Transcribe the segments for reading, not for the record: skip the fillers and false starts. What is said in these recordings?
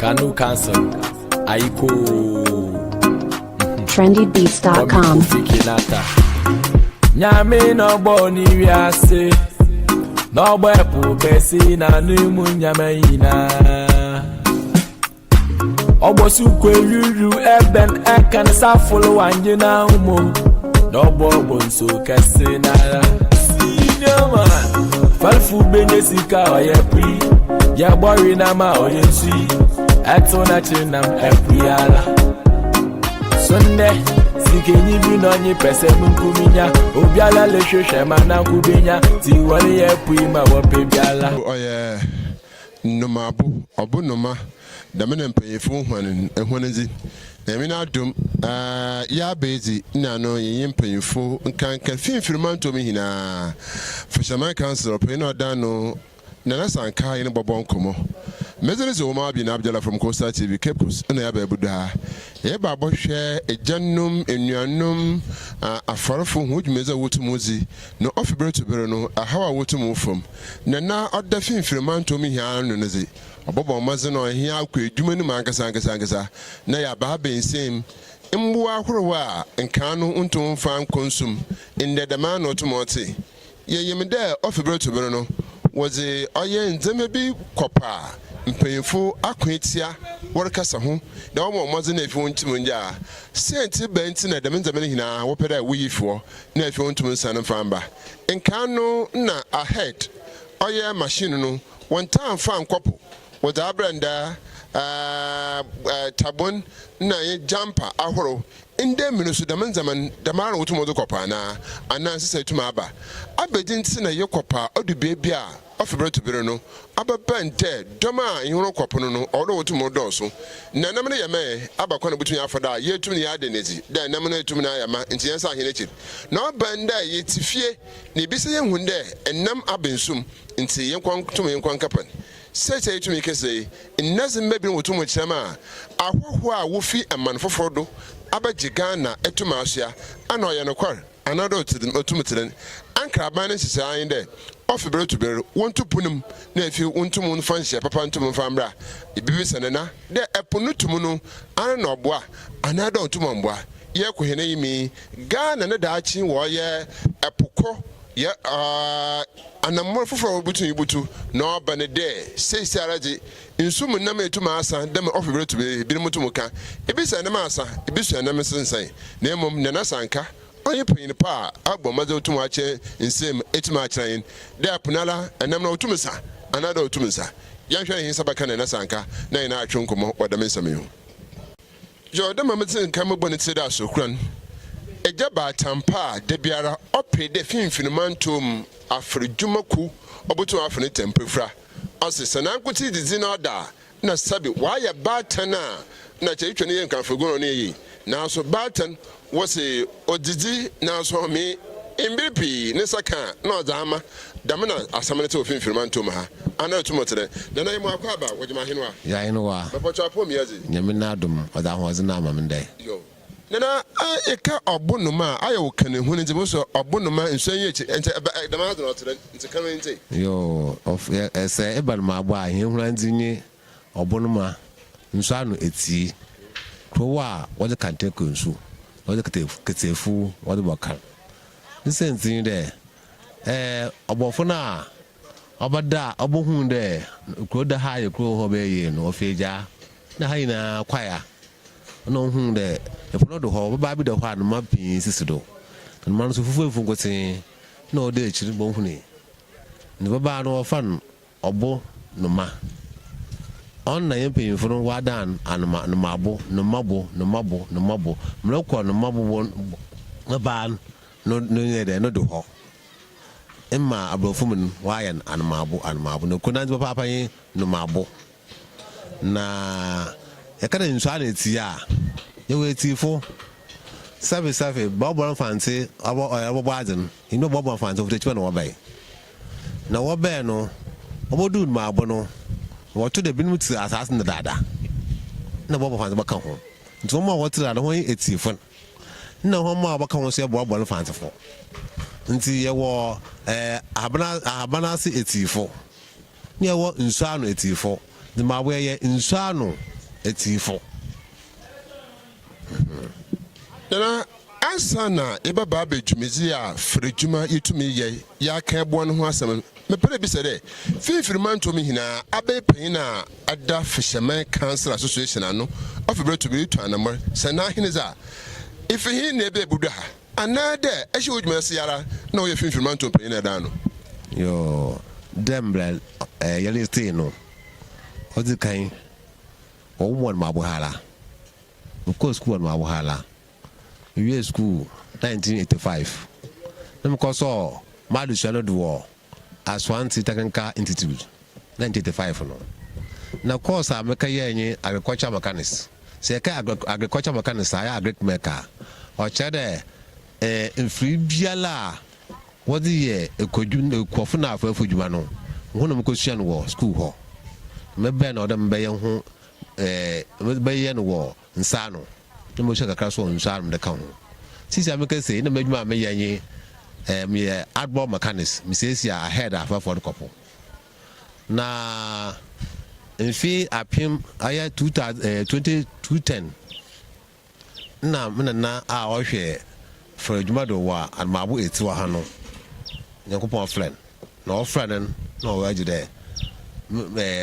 Kanu cancel. Aiko. trendybeats.com. Nyame no boni wiase. No bwepu besi na numu nyame ina. Obosu kwelulu eben ekan safolo anjina umo. No bobo nso kese na. Senior man. Falfu benye sika oye pri. Ya bori na ma oye si. Eto na chinam epriala. Sunday Sikenyi bi no nyi pese munkuminya obiala le hwehwe mana kubenya ti wole ye puima wo pebiala oye nomabu obunoma damene mpanyefo hwanen ehwonezi na mi na adum ya bezi na no yin mpanyefo nkanka finfirmanto mi hina Fisherman Council pe no dano na na sanka yin bobon komo mezere zo ma bi na Abdullah from Coastal TV Cape Coast na ya ba buda ye ba bohwe ejanum enuanum afarofo hu dwumeza wotumuzi no ofibere to bere no ahawa wotumu fam na oda finfirmanto mi hia no nezi obobo maze no hia akwa edwuma ni mankasa na ya ba bensem mbu ahorowa nkan no untum fan konsum inde the man otumote ye yimde ofibere to bere no wozi oye nzeme bi kopa mpanyefo akwetia workasa ho na omo moze na efi wontum nja senti benti na dem nzeme hina wo peda wuyifo na efi wontum nsan mfamba nkano na ahead oye machine no one time fan kopo with abranda tabon na ye jumper ahoro inde minusu dem nzeme damara wotum ozo kopa na ananse sai tuma aba abedinti na ye kopa odu bebia ofibere to bere no ababante doma ihoro kopono no odo wotumo doso na namne yame abakwa na butunya afoda yetum ne yade nezi da namne yetum na yama nti yensa ahenechi na obanda yetifie ne bise yehunde enam abensum nti yenkwan kapan sete yetum ikese nnazim mebi wotumo chama ahwoho a wofi amanfoforo do abajiga na etuma asia ana oyenokor anado otumutiren ankra ban sisa inde ofibere to bere wonto punum na afi wontum fanhye papa ntum famra ibibi senena de epunu tum no ana na oboa anada ontum mboa ye kohene yimi Ghana ne daachi wo ye epukọ ye anammo foforo butu ibutu na oba ne de seisi araje nsum nam etuma asa dem ofibere to bere bi mutum ka ibi senema asa ibi so enam sensan na emom ne na sanka onye pin pa agbo maze otum ache nsem etima achran de apunala enam na otumsa anada otumsa yanhwe hin sabaka na sanka na ina atwe nkomo wadame nsamiyo jo de mametse nka mebone tse da sokran eja ba tampa de biara opre de finfinimantom afredwumaku obutu afne tempefra ose sanankuti dizi na oda na sabi waya batana na cheichwe ne yanka fagono ne yi na so batan wose odidi na so me imbiripi ne saka na odama damna asamene te ofinfirmantom ha ana tumotere na na imu akwa ba wajima hinwa ya hinwa bapocho apo miyazi nyamina adum oda hoze na amamndai yo nana eka obunuma ayo kane hu ne ntibo obunuma nsanye echi ente damana do otere nti kan nti yo of ese eban ma agba ahin hura nzinye obunuma nso anu eti krowa wode kante kunsu wode ketefu wode bakar nsentin de obofo na obada obohun de kroda ha ye kro ho be ye no ofeja na ha ina kwaya no hun de efono do ho ba bi de ho anu mapin sisido no man so fufu ngotin na ode echiri bo huni ni baba no fan obo no ma on na yempin funu wadan anuma no mabo mloko no mabo ban no nyede no do ho emma abrofumun wayan anmabo no kunan papa yin no mabo na yakana nsana etia yewe tifo sabe bobo fancy abo baden ino bobo fancy ofte no wobai na wobai no obodu mabo no wato da bin mutu asasin da dada na bobo fancy bakan ho nto mo wato da ho etifo na ho mo abakan ho se bobo fancy fo nti yewo abana se etifo ni yewo nsuano etifo the mabo ye nsuano etifo na ansa na eba ba be dwumezi a frejuma yetumi ye ya kan ebo no ho asem me pere bi se de finfirimanto mi hina abe pen na ada fisherman council association ano ofibere to be to anamar sana hiniza if he na ebe budu ha anade ehye odwuma se yara na o ye finfirimanto pen na da no yo demble yali stay no odi kan o mo ma buhala of course school ma buhala we school 1985 them cause so madu shano do as one technical institute 1985 no na course ameka yenye agriculture mechanics say ka agriculture mechanics aya agric maker o chede free biala what the ekodu kofu na afafu djuma no hono mko sua no wo school ho me be na odem be ye ho me be ye no wo nsa no no mo shaka kraso nsa no de ka ho sisi ameka say na madwuma me yenye me adball mechanics me say si ahead afafu de kopo na nfi apim aya 2010 na na a ohwe for adwuma do wa almabu etiwa ha no nyankopon friend na o friend no wa jide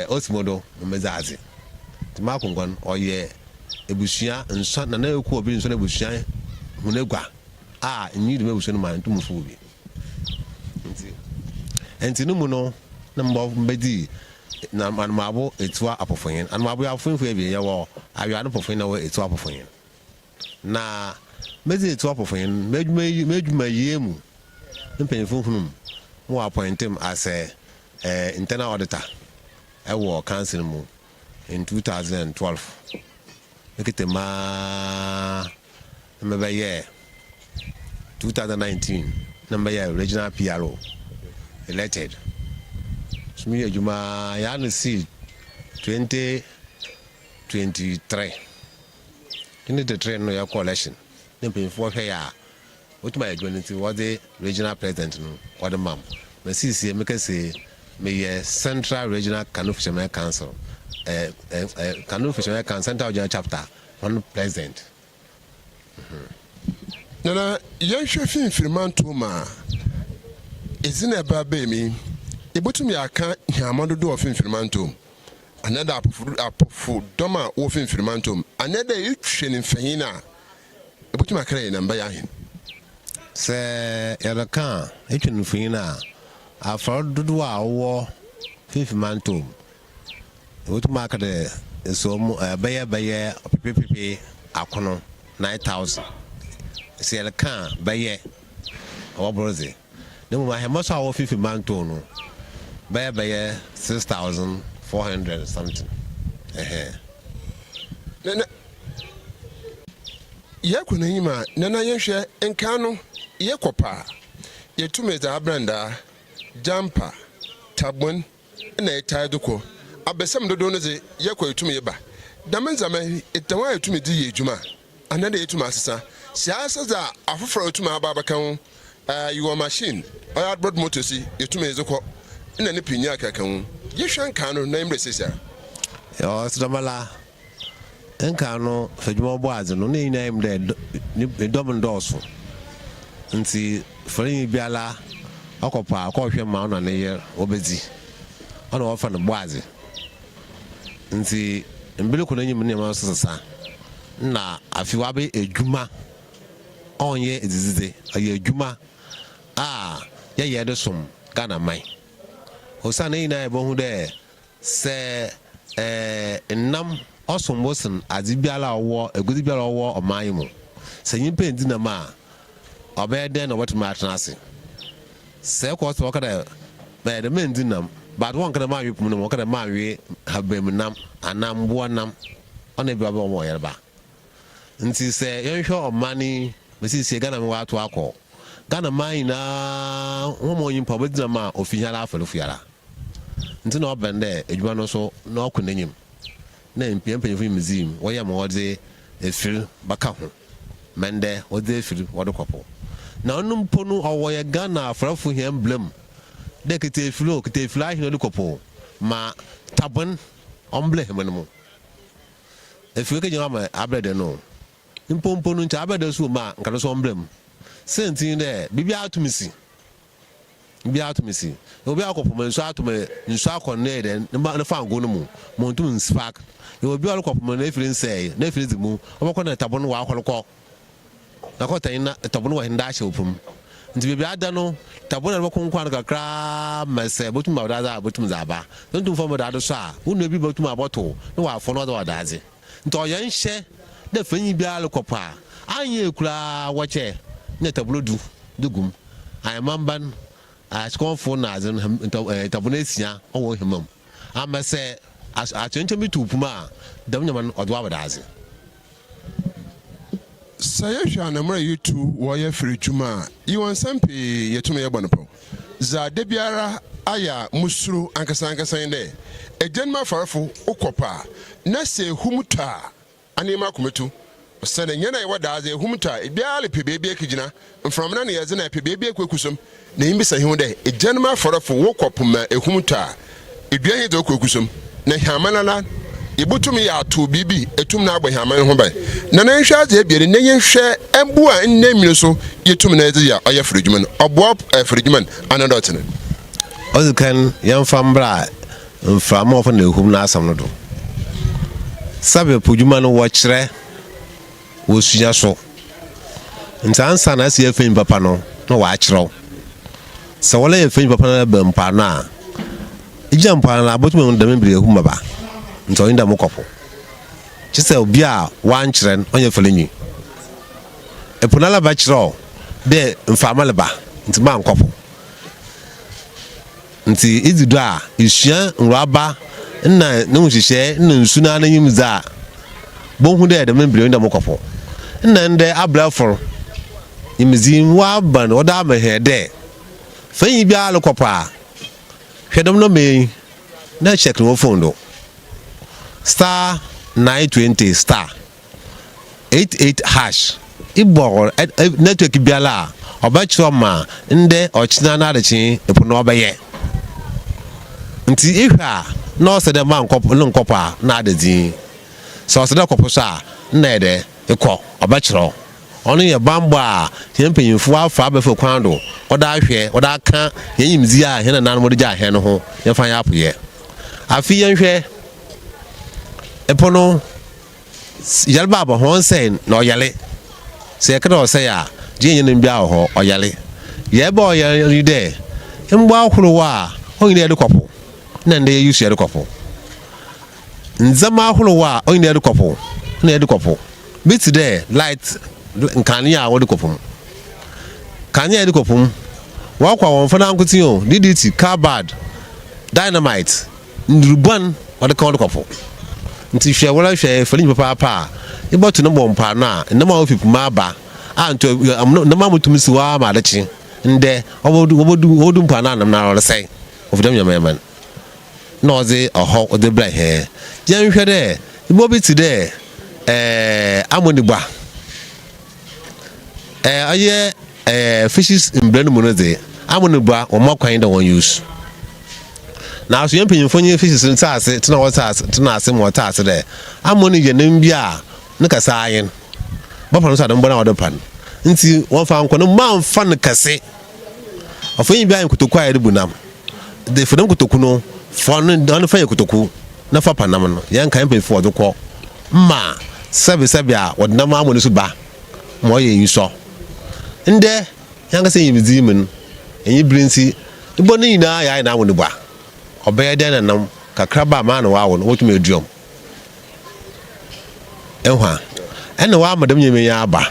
osimodo mezazi tima kongon oye ebusua nso na eku obi nso na ebusua hunegwa nyi de ebusua no man to mufu obi enti no mu no na mbo mbedi na manmabo etiwa apofoyen anmabo ya funfu ebi yewo awia no pofoyen na wo etiwa apofoyen na mezi etiwa apofoyen medwuma yemu mpenfo hunum mo appoint him as a internal auditor ewo council mu in 2012 ekitema mebeye 2019 number year regional PRO elected sumi ejuma ya no see 2023 in the train no ya coalition mpenfo hwe ya otuma ejwanti was the regional president no or the mam na sisi make say me central regional Kano Fishermen Council Kano Fishermen Council central general chapter one president na yenhwe finfirimanto ma ezina ba ba mi ebotumi aka hiamado do finfirimanto anada apofu doma wo finfirimanto anada yetwe ne mfanyina ebotumi akara na mba ya hin se yadaka etwenu fina afro dodo a wo finfirimanto ebotumi akade so beye pepepe akono 9000 se yadaka beye obroze nemu ma hemoso a wo finfirimanto no beye 6400 something na yakuna yima nana yenhwe enka no yekopa yetumeza abranda jumper tabon na etadoko abesem dodo no ze yekwa yetum yeba damanzama etawa yetum di yejuma anada yetum asesa siasa za afoforo yetum ababakan your machine or broad motors yetum ezeko na ne pinya akakan yehwe enka no na imresesa yo sidamala enka no fadwuma boaze no ne nyina im de dom ndoso nti fori biala akopa akohwe ma ona ne ye obezi ona wo fa no boaze nti mbele ko nanyim ne ma sosasa na afiwa be edwuma onye ezizize aye edwuma ye de som Ghana mai osana nyina ebo hu de se nam osombosen azibiala owo egudibiala owo omanyimu senyimpe ndina ma obede na what matnase se ko so kada be de mendinam but won kada ma yipum no kada ma wi habem nam anam bo nam ona bi aba omo yerba nti se yenhwe omani mesi se Ghana me wato akọ Ghana mai na womo nyimpa bedina ma ofinyala afalufiara nti na obende edwuma no so na okunanyim na mpiempenfo museum woyɛ ma wɔdze efir baka ho mende wɔdze efir wɔde kɔpɔ na onum ponu ɔwɔyɛ Ghana afrafo hia emblem de kete efir ahin wɔde kɔpɔ ma tabon omble hemenu if you can ama abede no impompo no ncha abede so ma nka so mbrem sentin de bibia atumisi obi akopoma nso atome nso akone de na fa ngo no mu montum spark obi akopoma na efiri nsei na efiri zimu obakọ na tabo no wa akolokọ na ko tan na tabo no wa hinda ahye opum nti bibia ada no tabo na bako nkwa kakra mese botum awdaza botum zaba ntum fo modado so a unu bi botum aboto na wa afọ no da wadaze nti oyen hye de fanyi bia alkopa anye ekura woche na tabo du dugum ayamban askonfo na azin tabo na esia owo himam amase atwenchemi tupuma dam nyaman odwa wadaze sayehwa na mra yutu wo ye frichuma yiwon sampe yetume ye bonopo za de biara aya musuru ankasa inde ejenma farafo ukopa na se humuta anima kumetu sene nyana ye wadaze humuta biara pebebe ekigina mframna na ye zena pebebe ekwekusum na yimbisa hi de ejenma farafo ukopuma ehumuta edua hi de ekwekusum na hamanana ibutum ya atu bibi etum na agba haman ho bai na na nhwa aze ebiere na yenhwe embu a nnamiro so yetum na eze ya oya fridjuman obo fridjuman anadotene ozukan yamfambra mframa ofo na ehum na asam no do sabe pujuma no wo kire wo sunya so ntansa na se afin papa no na wa akiro se wole afin papa na ba mpa na ijampa na abotum ndame bire ehum baba nto inda mokopo chise obi a wan kiren onye felenyi epunala ba kiro de mfamale ba nti ma nkopo nti izido a isua nraba na nhihye na nsuna na nyimza bonhu de membere inda mokopo na nde abrafor imzi wa ban oda ma hede fanyi bia alokopa hwedom no me na check no phone do star 920 star 88 hash ibor network biala obacho ma nde ochina na adechi epuno obeye nti ihwa no se de man nkopa na adedi so se de kopo sa na ede ekọ obachiro onu ye bambo a yempanyimfu afa abefa kwando oda ahwe oda ka yanyimzi a he na nanu de ja he no ho ye fan ya apoye afi yenhwe epono yalba ba hon sen na oyale se kada o se ya je nyen bia ho oyale ye ba oyale de mgba ahuru wa onye de kopo na nde yusu de kopo nzama ahuru wa onye de kopo na de kopo bit there light nkania wo de kopo kania de kopo wa kwa won fana nkuti o DDT carbad dynamite ndruban wa de kopo nti hwe wala hwe fali papa ibotu no bompa na na ma ofipu ma ba anto na ma mutumisi wa ma dachi nde obodu mpa na nam na ro sai ofidam yaman no ze oho ode bra he jan hwe de ibobi ti de amonigba aye fishes in brand monoze amonigba o makwan da won use na so yempanyimfo nye fishes ntaase tena wataase tena ase mo wataase de amoni ye nem bia ne kasa ayen ba pano sa de mbona wode pan nti won fa nko no man fa ne kase afan bia nkotoku aye de bunam de fodam kotoku no fa no don fa kotoku na fa panam no yan kan yempanyimfo wode ko ma sebe a wode na amoni so ba mo ye yuso nde yan ka se yimzi mun enyi brinsi ibo ne nyina ya na amoni ba obey den nam kakraba ma na wawo no wotume duom enwa ene wa madam nyeme ya aba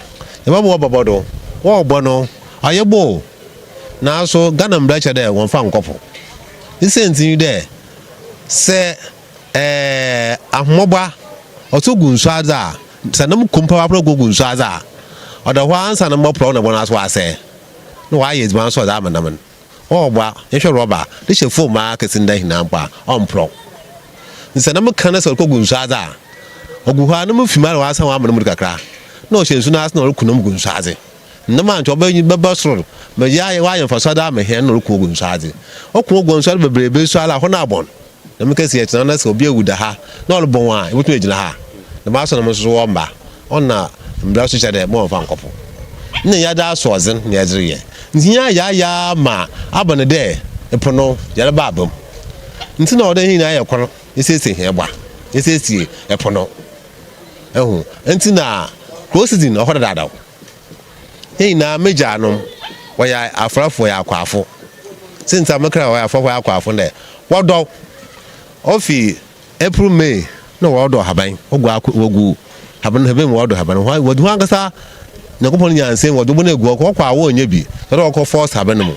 e babo bobodo wo ogbo no ayebo na so Ghana mbracha de won fa nkopo isenti de se ahmoba otogu nso aza sanam kumpa wa pro gogu nso aza oda hwa ansa na mo pro na bona so ase no wa yezban so da manam ogba yehwe roba de she fo ma kesinda hinampa ompro nsanam kana so kogu nso aza oguha na mfima wa asa wa manam kakra no she nso na asa na kunum gu nso aze nnama anto ba yin baba soro ma ya wa yin fasada ma he no kogu nso aze okun ogu nso bebrebe so ala ho na abon na mekasi etina na so obi ewuda ha na olbon wa ibotu ejina ha the master no so wamba on na mbra so che de mo fa nkopo ne ya da so ozen ne azriye ntinya ya ma abane de epono ya ba abam nti na odan hin na ya kworo esese he gba esese epono ehu nti na closing o hoda dadaw hin na meja no waya afrafo ya kwafo since amakra waya afrafo ya kwafo ne wodo ofi April May no wodo haban ogu haban haben wodo haban wodu angasa na kopon nyansen wodo bo na egu okwa wo nya bi so okọ force haban mu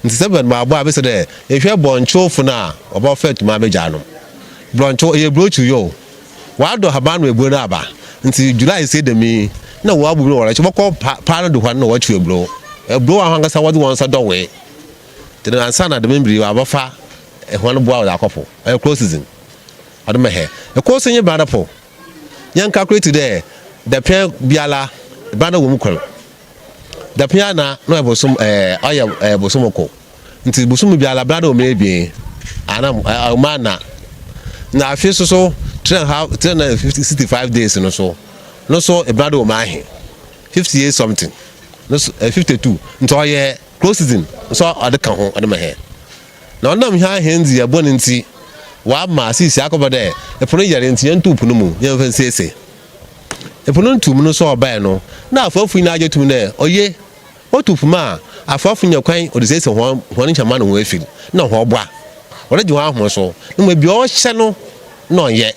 nti seven ma abo abese de ehwe boncho fu na oba fet ma meja no boncho e brochu yo wodo haban no ebu na aba nti July say de mi na wo abu no wora choboko pa no do hwan no wachu ebro ebro ahangasa wodo won sa do we tena ansa na de membri wa abafa ehwan bo a akopo e closing adumehe e closing ye badapo yan calculate there the pen biala bana wo mukol the pen na no ebosum oya ebosumoko nti bosum biala bana o mebi anam mana na afi so 365 days no so e bana o mahi 58 something no 52 nti oye closing so adeka ho adumehe na onam ha henzi ya boni nti wa ma sisi akobode epono yare nti yentu puno mu yemfa sese epono ntum no so obae no na afafu ina ajetum ne oye otufuma afafu nyakwan odisese ho nchama no wefi na ho bwa ore ji ho ahwo so no ma bi o hye no no ye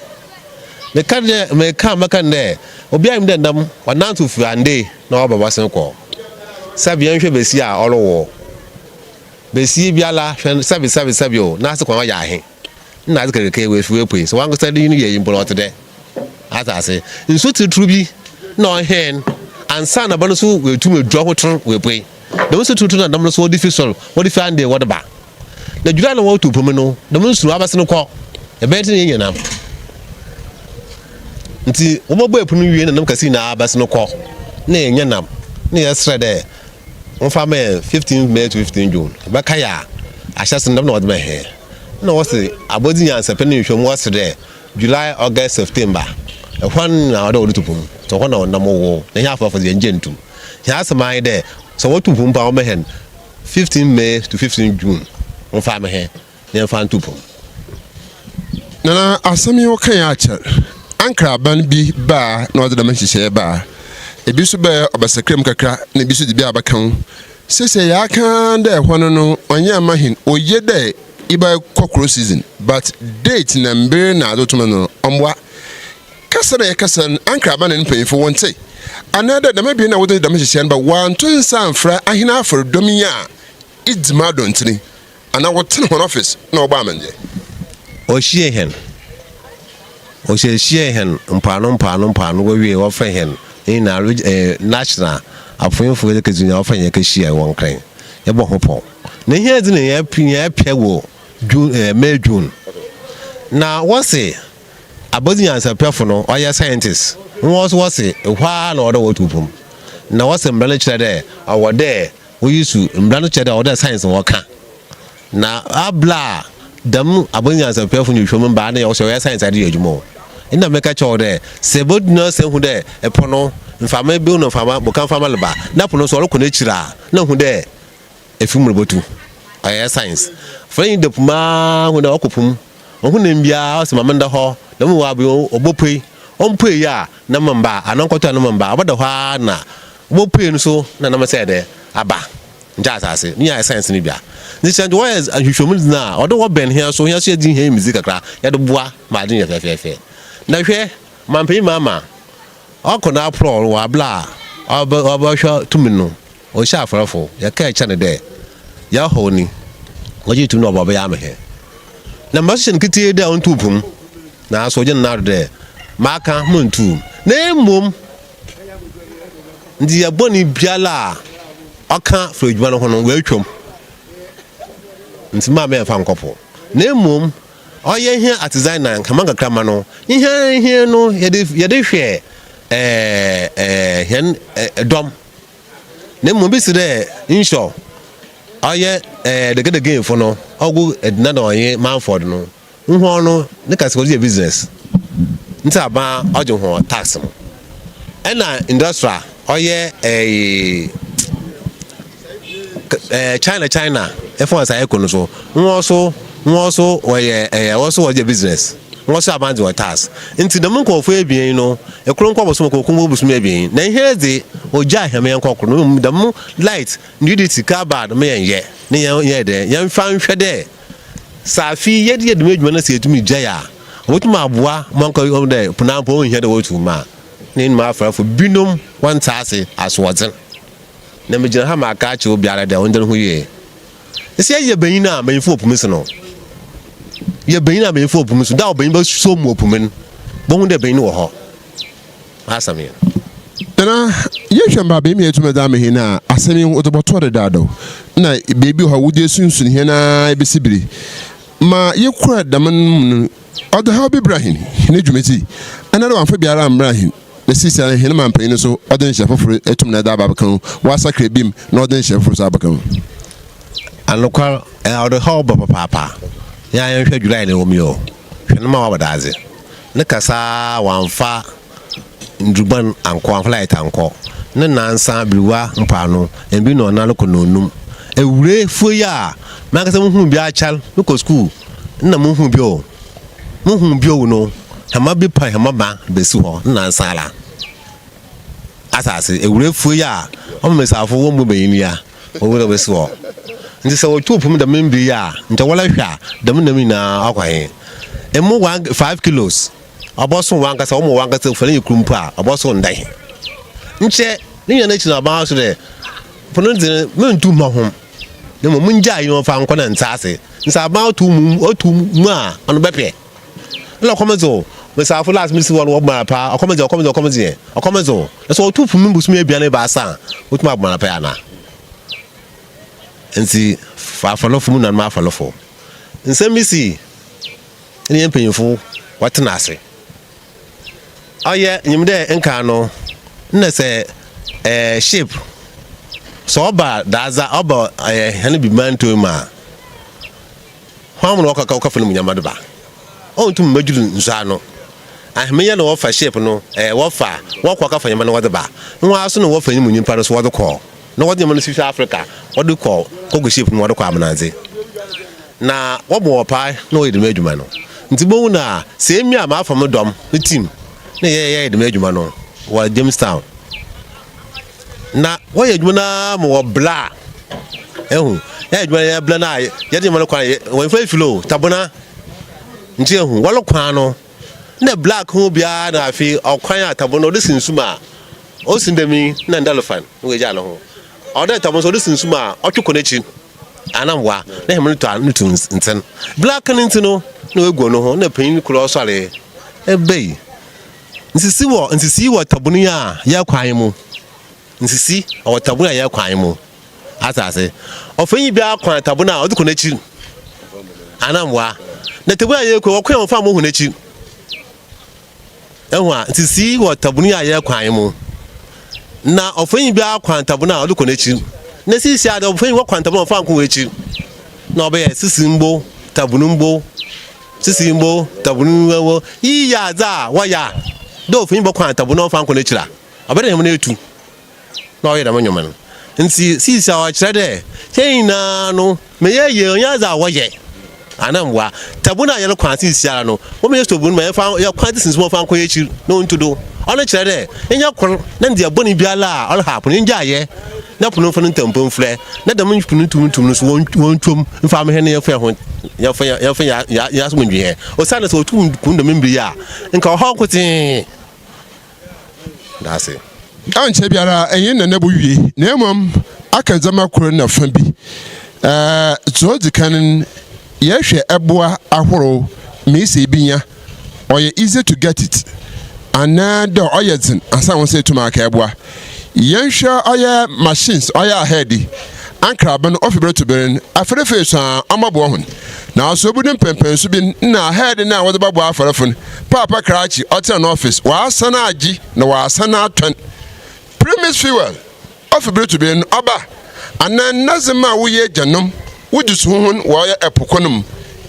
me ka maka ne obi am de ndam wanantu fu ande na obaba sen ko sabi enhwe besi a orowo besi biala sabi o na asekwa ya ahe na azikere ke we fuwe pwe so wan go study ni ye yimbolo tede atase nso titrubi no hen ansa na bano so we tume dro hotron we pwe dem so tutu na dem so odi fisol odi fi ande wodba na jura na wo tupum no dem so abase no ko e beti ni yenam nti obobo epunu wie na dem kasi na abase no ko na yenam na yesre de on fa me 15 May to 15 June ba kaya ahyase ndam na wodba he na wose abodi yan sepene hwom wose de July August September ehwan na odo tupum so ho na ndam wo na nya afafo de ngentu ya asamai de so wotupum pa o mehen 15 May to 15 June on fa me he na fa tupum na asami wo kan ya acher ankra ban bi ba na odo da manhihye ba ebi so be obasakrem kakra na ebi so di bi abakan sese ya kan de ehwan no onye amahin oye de iba kokro season but date na mbe na adotuma no omwa kasara ya kasan ankra ba na npanyfo wonte another da mabi na wodo da mahihye ba wanto nsa mfra ahina afor domia idima dontini ana wotene hon office na oba amanje o hie hen mpano we wo fa hen ina national afonfo de kezunya wo fa hen ka hie won kan ye bo hopo na hie de ne ya pia wo June May June na wose abodi answer perfo no oya scientist won say hwa na odo wotupum na wose mbele kire de awode we use mbele kire de odo science woka na abla dam abodi answer perfo ni hwom ba na oya science ade adwumo ina meka cho de se bod no se hu de epono mfama bi no mfama boka mfama leba na pono so ro na kira na hu de efimuro botu oya science friend de puma hu na okopum ohu na mbia o se mamanda ho na mu wa bi obopui ompui ya na mamba anankoto na mamba abada ho na obopui no so na na mase de aba nja asase ni ya science ni bia ni change why is ahwehwom na odo wo ben here so here so di here music kakra ya do boa ma din ya fefefe na hwe mampai mama okona apro wa bla oba hwa tumino o sha afrafo ya ka cha ne de ya ho ni oji tu no baba ya me he na mashin kiti de on tupum na so je na de maka muntu na emom ndi ya boni biala aka frejuma no hono we atwom nti ma me fa nkopo na emom oye hia at designer kamanga krama no hia no yede hwe hen dom na emom bi se de insho oye the get again for no ogu edna no oye Manford no nho no ne ka se business nti aba ɔgye ho tax no ɛna industrial ɔyɛ China ɛfɔ sa ɛkɔ no so wɔn so wɔyɛ business wɔn so abanze wɔ tax nti dɛm nkɔfo ebien no ekuro nkɔ bosom kɔkɔm bosom ebien na ihe de ogya ahɛmɛ nkɔkoro no dɛm light nudity carbad me yɛ ne yɛ de yɛn fa nhwɛ de safi yɛ de dɛm adwuma na sɛ etumi gya ya wotuma aboa mankɔ de punampo nhɛ de wotuma ne ma afrafo binom wɔn taase asɔdzen na me gyina ha ma aka akyɛ obiara de wɔn de ho yɛ esi yɛ banyin na manfo opumisi no yɛ banyin na manfo opumisi da banyin ba so mu opumin bo hu de banyin wɔ hɔ asame na yɛhwɛ mba be mi etuma da me hina asɛm wotobɔtɔ de dado na beebi hɔ wode sunsun hina ebesibiri ma yɛkura daman ɔde ha bi Ibrahim hina dwumeti ana de wanfa biara Ibrahim na sisi ana hina man pɛyin so ɔde nhyɛ foforo etum na da abakan wasakre bim na ɔde nhyɛ foforo so abakan anokwa ɔde ha ɔbɔ papa ya yɛhwɛ July ne womio hwɛ no ma wabadaze ne kasa wanfa ndruban anko flight anko ne nansa biwa mpano embi no na loko nonum ewure foya makasa mu hu bi achal no ko school na mu hu bi o no hama bi pa hama ba besi ho nansa la asase ewure foya o mesafo wo mu beyinia o wo besi ho nti se wo tupum da membi ya nta wala hwa da mu nami na akwahe emu 5 kilos aboso wankasa o mo wankasa fane yikrumpo a aboso ndai nche ne yana chi na ba so de pono de mentu ma ho ne mo munja yi no fa nkɔ na ntase nsa ba otu mu a ono bepe la komezo me sa fo last minute wo ma pa okomezo so otu fu mi busumi abiane ba sa otuma agba pa ana nti fa folofo mu na ma folofo nsɛmisi ne yempanyefo watena ase aye nyimde nka no na se shape so oba daza oba hane bi manto ma hwamu no ka fa no nyamado ba o ntum majuru nsa no ahmeya no wofa shape no wofa wokwa ka fa nyama no wode ba nwa so no wofa nyimu nyimpa no so wode kɔ no wode nyama no South Africa wode kɔ kogo shape no wode kɔ amanaze na wobo pa no yede madwuma no nti bo na se mi a ma fa mo dom no team na yede madwuma no wa Jamestown na wo yedwuma na mo bla ehu yedwuma ya bla na yede mo kwa wo fa filo tabona nti ehu wo kwa no na black hu bia na afi okwan atabona ode sinsuma o sindemi na ndalofan we ja no ho ode tabona so ode sinsuma otweko n'echi anamwa na hemno to anutu nten black nti no na ego no ho na panin kuro sɔre ebei nsisi wo tabuni ya kwan mu nsisi o tabuni ya kwan mu asase ofenyi bia kwan tabuna o diko n'echi anamwa na tabuni ya ko kwan fa mo hu n'echi ehwa nsisi wo tabuni ya kwan mu na ofenyi bia kwan tabuna o diko n'echi na sisi ada ofenyi wo kwan tabuna fa nko echi na obe sisi mbo tabunu wo yi ya za waya do ofenyi bo kwan tabuna fa nko n'echira obere hem na etu na oye da manyoman nti sisi awa kire de cheina no meye onya za woye anamwa tabuna ya kwan sisi ara no wo me stobun ma ya kwan sisi mo fa nko echi no ntudo ono kire de enya kor na ndi aboni biala all happen nja ye na pono fa ntampo mfre na dam punu tum so won twom mfa me hene ya fa so ndwe he o sana so tum kun da membi ya nka ho kote that's it anche biara enye na bo wie na emom aka zama koro na fa bi so dikan ye hwe eboa ahoro me se binya oye easy to get it another oyezin asa won say tuma aka eboa yensha oye machines oye ahead ankra ben ofibere to beren afrefe so amabo ho na so budin pempen so bi na ahead na wode babo afrefon papa krachi hotel no office wa asana agi na wa asana atwan premise fuel ofibere to beren oba anan nazema wo ye janom wujusu hun wo ye epokonum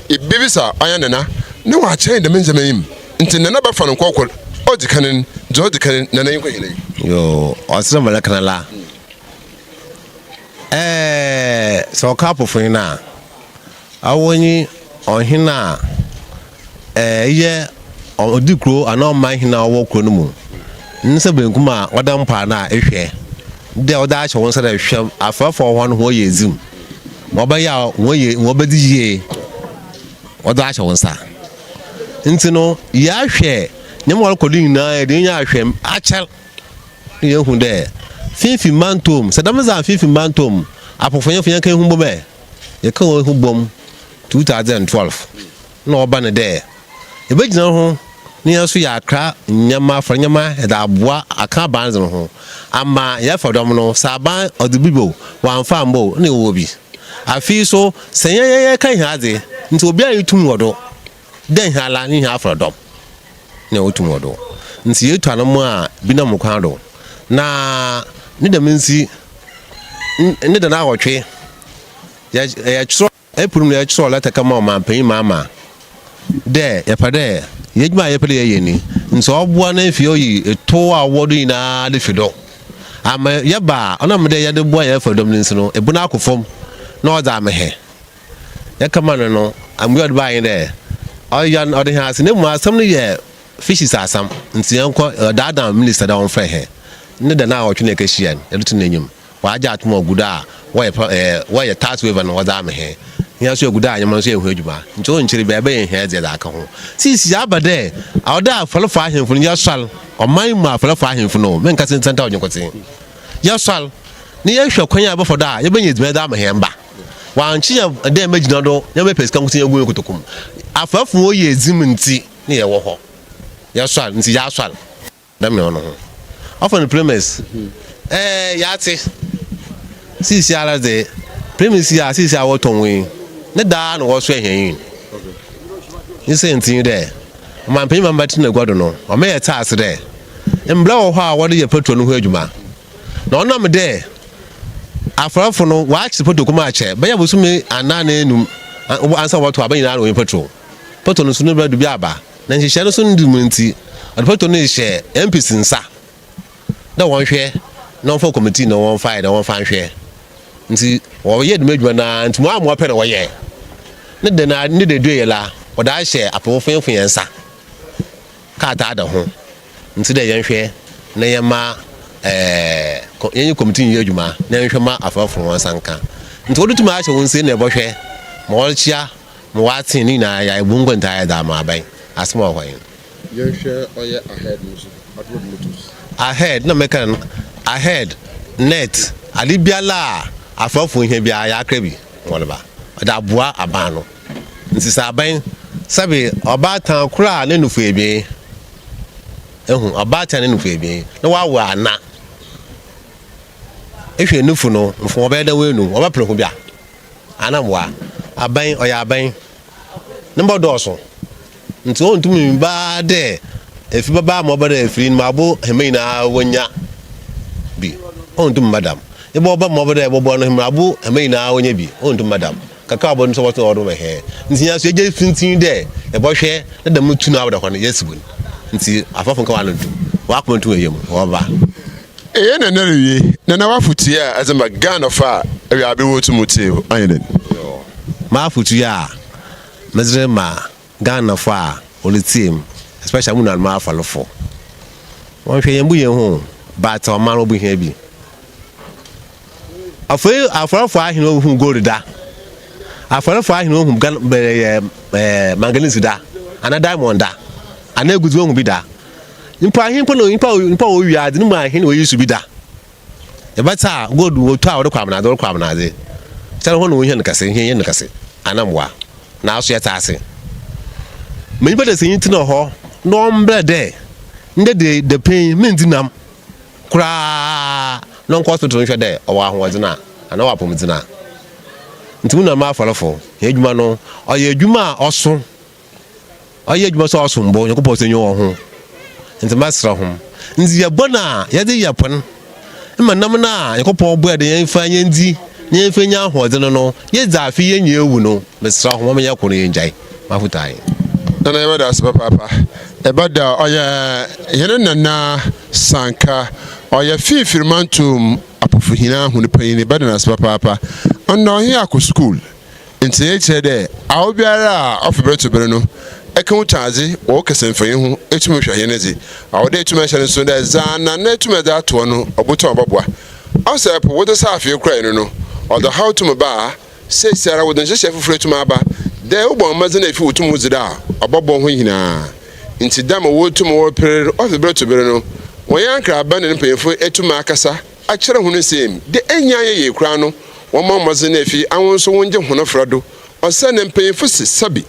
ibibisa oye nana ne wa chain de menzamayim nti nana ba fa no kokol ojikanen jodikanen nana yin ko yele yo osira malakana la so kapo fina awonyi ohina ye odikro ana ma hina owo kro no mu nse benkuma wadam pa na ehwe de oda ache won sara hwem afafo ho no ho yezim wobaya wobedi ye oda ache won sa ntino ya hwe nyamwal kodin na de nya hwem achel ye hu de fifi mantom sadamza fifi mantom apofonya fonya kan hu bom ye kan hu bom 2012 no oba ne de e begina ho ni aso ya akra nyama franyama da aboa aka banzo ho ama ya fadom no saban odibibo wanfa mbo ne wo bi afi so senya ye kan haze nti obi an yitum wodo den hala ni ha fadom ne otum wodo nti yetu anamo a binam kwan do na ni da mensi ni da na wotwe ya chro epuru ya chro la taka ma ma pan mama de ya pade yejuma ya pade ye ni nso oboa na fi oyi eto awodo ina de fido ama ya ba ona me de ya de boa ya fadom ni nso ebu na akofom na oza amehe ya kama no amwe od ba yin de oyan ode ha se ne mu asam no ye fishes asam nti yanko dada minister da on fe he ne da na otwe na kashian elutu nanyum wa aja atmo guda wa ye tax waiver no oza amehe ya so guda anyama so ehu adwuma nti o nchiri be ye he de da aka ho sisi abade awda afalfa ahemfu ya swal oman mu afalfa ahemfu no men kase ntanta onyokote ya swal ni ye hwe kwan abafo da ye benye eduma da amehe mba wa nchi ya de magina do ya me peska nkutin egu ekotokum afafu o ye eziminti ni ye wo ho ya swal nti ya swal da me ono ho often premise yati sisi ala de premise ya sisi awotonwe ne da no wo so ehyen ni se ntin de man pe man bati na godo no o me ye taas de mbla wo ho a wo de ye petrol no ho adwuma na onam de afrafo no wa chi petrol kuma ache be ya bosumi anana enum ansa wo to aban na no petrol no sunu ba du bi aba na nhihye no so ndu munti o petrol no hye MPs nsa da won hwe na for committee no won fire da won fan hwe nti wo ye dum adwuma na nti mo amwo pe na wo ye ne de na ne de duye la o da hye apofofo yensa ka ta da ho nti de yen hwe na ye ma yen committee ye adwuma na yen hwe ma afafo won sanka nti odutu ma hye won se na e bo hwe mo chia mo watin ni na ya ebungonta ya da ma ban asma ho yen hwe oye ahead musu adwo motors ahead na mekan ahead net alibiala afafo ihe bia ya akrabi wolba da boa aban no nti saban sabe oba tan kura ne nufu ebe oba tan ne nufu ebe na wa ana ehwe nufu no mfo oba da wenu oba pre ho bia ana moa aban oya aban number doso nti on tumi ba de efi baba mo ba de free ma bo hemina wonya bi on tumi madam ebo ba mo ba de ebo no hemina bo hemina wonya bi on tumi madam kaka bo nso woto odo me he nti ya so eje fintin de ebo hwe na da mutu na awda hono yesibun nti afafo nka wanu ntu wa komentu eyem wo ba na nariye na wafuti ya azama Ghana fa ewe abewotu mutie anyeden ma afutu ya mezre ma Ghana fa olitim especially mun alma afalofo won hwe yembu yen ho but o ma no bu hia bi afalofo ahin o hu gold da afalofo ahin o hu manganese da ana diamond da ana eguzu hu bi da nimpa ahin po no nimpa o wi ade no ahin o yisu bi da e bata gold o to a o kwa amna de tell ho no hia nkase anamwa na aso ya taase me bada sin tin ho no mbra de nde de pain mentinam kura no hospital hwe de o wa ho dina ana wa pom dina ntimu na ma falafo edwuma no oye edwuma oso oye edwuma so oso mbo nyakopo senyo ho ntima sra ho nzi ya bona ya de ya pon ma nam na nyakopo bo de yan fa yan di nyen fa nya ho dina no ye za fi ye nya ewu no me sra ho me ya ko no ye njai mafutai na yaba da asba papa ebada oya yene nana sanka oya fifirmantum apofuhina hunipayini bada na papa ono he akọ school nti eche de awo biara ofebeto bere no eka utaze wo kesemfan hu etumi hwa yene zi awo de etumi hye so de za na na etumi da to no oboto oboboa asa po wo de sa afie kra no odo how to ba say sara wo de hye fufure etumi aba de wo maze na efi wotum zida obobo ho hina nti dam wo tum wo pere ofebeto bere no wo yankra ba ne mpefo etumi akasa akere hu no sem de enya ye kra no wọ́n maze na efi awon so wonje hono frado osa ne mpefo sabi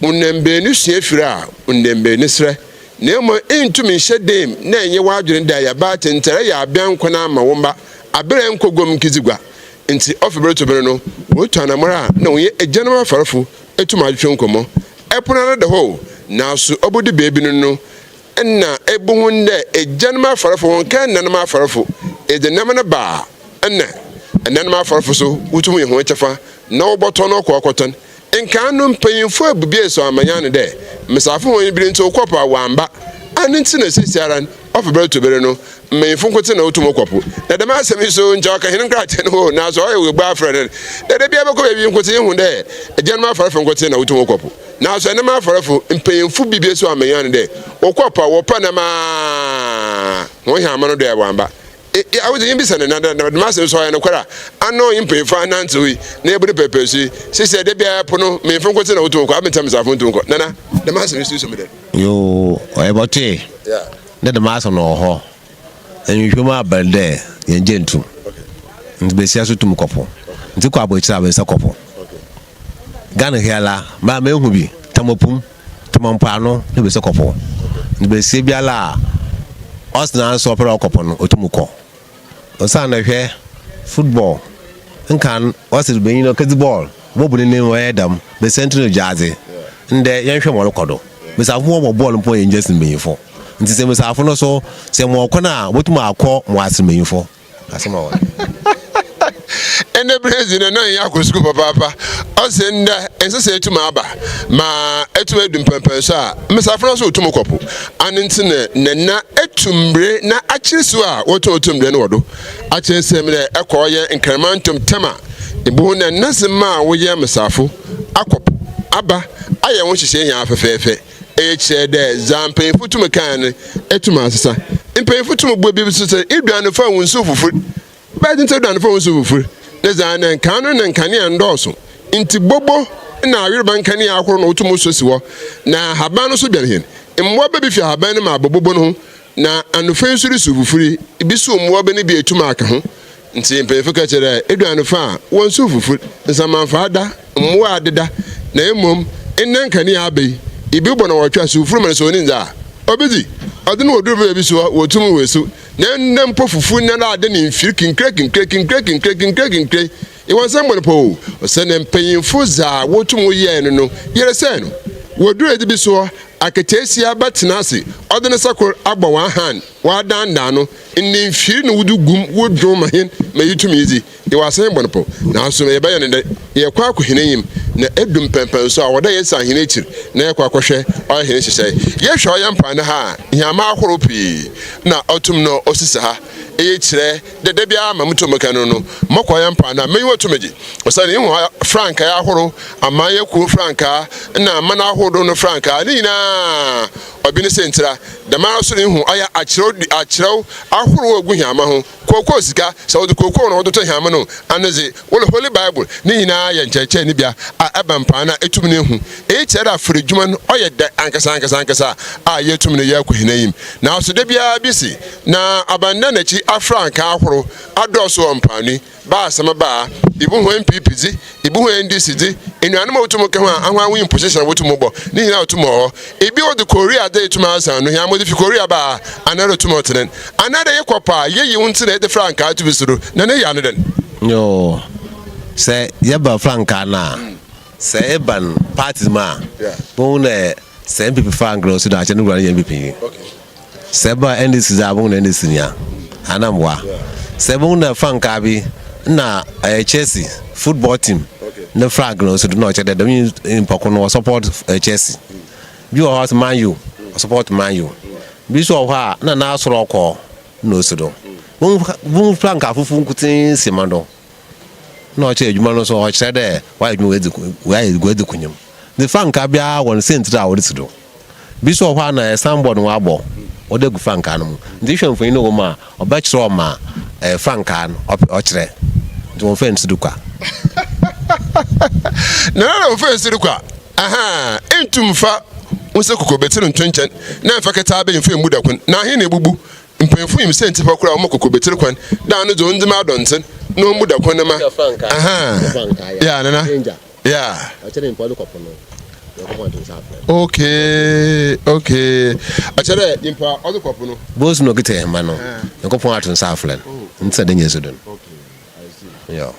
unembe ni suafiri a unembe ni sre na mo entumi hye dem na enye wadwene da ya ba tentere ya abian kona ma womba abere nkogom kizigwa nti ofebere to bere no wo tana mara na wo ye ejanama farafo etuma adwetwe nkomo epona na de ho na so obodi beebi no na ebuhu nde ejanama farafo won kan nanama farafo edenama na ba enanama farafo so wutum ye ho chefa na oboto no kokoton nka no mpanyimfo abubie so amanyane de mesafo won bi nti okopa wamba aninti na sesiaran ofebere to bere no mmanyimfo nkote na otum okopo na dem asemi so nja ka hin nkrate no na so oye gba afrede de bia be ko be nkote hu de ejanma farafo nkote na otum okopo na so enema farafo mpanyimfo bibie so amanyane de okopa wo pa na ma ho hia amano de wamba I was in Bisson and the master saw an aquara. I know him pay finance we neighbor purpose. She said, Debia Pono, me from what's in auto, I've been telling myself, Nana, the master is somebody. You about tea? Yeah. Let the master know her. And you come up by there, in gentle. And be serious to Mukopo. The couple is a couple. Ghana Hela, my man will be Tamopum, Tamompano, he was a couple. The Bessibiala. Us na so opera okopon otumuko osan na hwe football nkan was it beyin no ball bobu ne wo edam be central jaze nde yenhwe mo rekodo be sa fo mo ball mpo yen just meyifo nti se me sa fo no so se mo okona botumu akọ mo ase meyifo asema wa ene Brazil na ya ko school papa ose nda ensese etuma aba ma etuma edum pempen so a mesafro so otum kopo aninti ne na etumbre na akiriso a woto otumbre ne wodo akyesem ne ekoye incrementum tema ebu na nasema wo ye mesafo akopo aba aye won hihye hia afefefe eche de zampen futum kan etuma asesa mpen futum bo bi so se eduan fa wonsu fufu ba din te eduan fa wonsu fufu Nezana nkano na nkane ndoso nti bobo na awirba nkane akoro na otumo so siwo na haban no so bia hen mmo ba bi fi haban no ma bobo no na anofa nsuri sufufuri bi so mmo ba ne bi etuma aka ho nti mpefo ka kire eduano fa won sufufuri nsamanfa ada mmo adeda na emom enna nkane abai ibi bo na wotwa sufufuri man so ni nza obidi odene oduru bi so wotum wesu na nem pofufu na na ade ne mfiri kinkre iwan sambo po se ne mpanyimfo za wotum ye no yere se no woduru edi bi so aketesi abatenase odene sakor agba one hand wa danda no ne mfiri no wudu gum wodwo mahen ma yitum yizi iwan sambo po na so ye baye ne ye kwa akohineyim na edum pempen so a woda ye san hene chir na ye kwa akohwe o hene hyehyɛ ye hwe ye mpa ne ha hiama ahoro pii na otum no osisa ha eye kyerɛ dede bia ma muto meka no mokɔ ye mpa na menyi otumeji osane hu franka ya ahoro ama ye ku franka na mana ahoro no franka ni na obi ne sentira dama so ne hu aya akyerɛw ahoro ogu hiama ho kokko sika sɛ wode kokko no wodo hiama no aneze wole holy bible ni na ye nkyɛkyɛ ni bia abampa na etum ne hu kyerɛ afiri dwuma no oyɛ da ankasa a yetum ne ya kohinayim na so de bia bi si na abanda na chi afranka ahoro adɔso ompani ba asama ba ibu ho MPP zi ibu ho NDC zi enuanu ma wotum ka ho ahwa win position wotum bo ni hina wotum ho ebi wo de Korea da etum asan no hia mo de fi Korea ba anara wotum otenen anara ye kopa ye yi won tene de franka atu bisuru na ne ya no den yo se ye ba franka na se eban parties ma bon se MPP franka so da che no gwa ye MPP okay se ba NDC za bon NDC nya anamwa se bon na franka bi na Chelsea football team no flag no so do not check that mean in Pokono support Chelsea you are Man U support Man U bi so ho na na asoro ko no sido bu frank afufu nkutin simando na o che adwuma no so o kire de wa adwuma edi kunyum the frank abia won sentra o sido bi so ho na sambod no abo o de gu frank anu ndi hwemfo no ma o ba kire o ma frank anu o kire do fence du kwa na fence du kwa aha entumfa unse kokobetiri ntwenchen na mfaketa abe mfe muda kun na he na ebubu mpemfu im senti fa kura o kokobetiri kwan da no zo ndima adonten no muda kun na ma aha ya nana ya achele mpolo kopono okay achele impa odo kopono boss no gite ma no nkopon atun saflen ntse de nyesodon okay I see yeah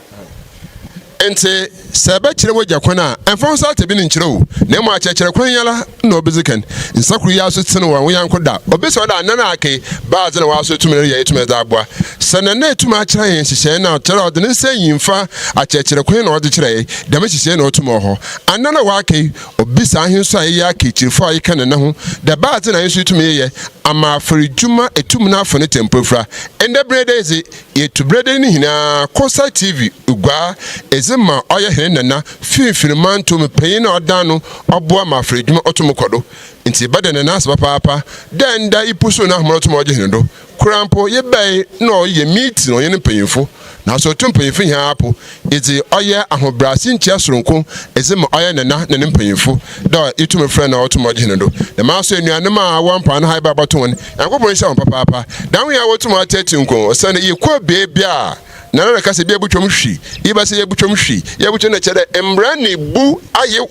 ente sebe kire wogya kwana enfon sa tabi ni nkire wo na mo akekere kwan yala na obezikan nsakuru ya so tene wo yankoda obeso da nana ake baaze na waso tumere ya etume da aboa sana na etuma akira yen hihye na tere ode ne san yimfa akekere kwan na ode kire da me hihye na otumo ho anana wa ake obisa ahenso aye ake kirifo aye kana na ho da baaze na yeso tume ye ama afarijuma etum na afone tempofra ende bredezi yetubrede ni hina Kosa TV ugwa ezema oye henena finfirman to me payin na odano oboa ma afarijuma otomokodo nti bade na nasaba papa den da ipuso na ahmoro to mo oje hendo kurampo ye bai no ye meet no ye ne payinfo na so to payinfo hia apo ezi oye ahobrasi ntia soronko ezema oye na ne payinfo da itume friend na otomo oje hendo the maso enuane ma wampa na haiba baton yankopon sha papa dan we ya wotomo atati nko osane ye kwa bebia na na kase bia butwom hwi iba se ye butwom hwi ye butwom na chere embra ne bu aye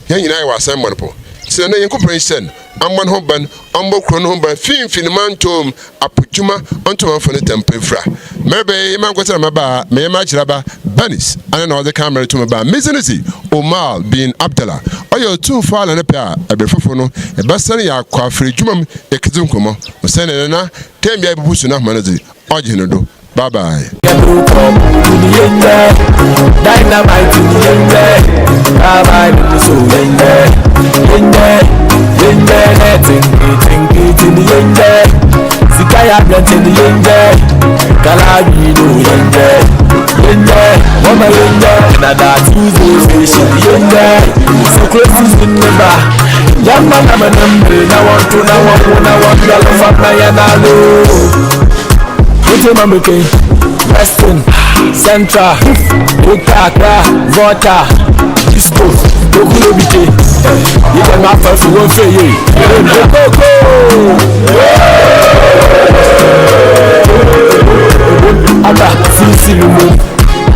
yan nyina wa asan monpo se na yankopon sen amman hoban ambo krono hoban finfin mantom apujuma onto man fone tempefra mebe man kwetara maba me ma kiraba banis ana na the camera to maba mezinisi Omar bin Abdallah oyo tu fala na pa abefofo no e basane ya kwa afrejumam ekizum komo osene na tembia bubusu na manazi oje no do bye bye. Dynamite in the Sikaya blunt in the Kalabi no Mama Nada Tuesday so close to the number. Young man, I'm a number. Now want to Western, Central, Okaka, Vota, Disco, Okulobite. You can not for one for you. Aba, Sisi Lumu,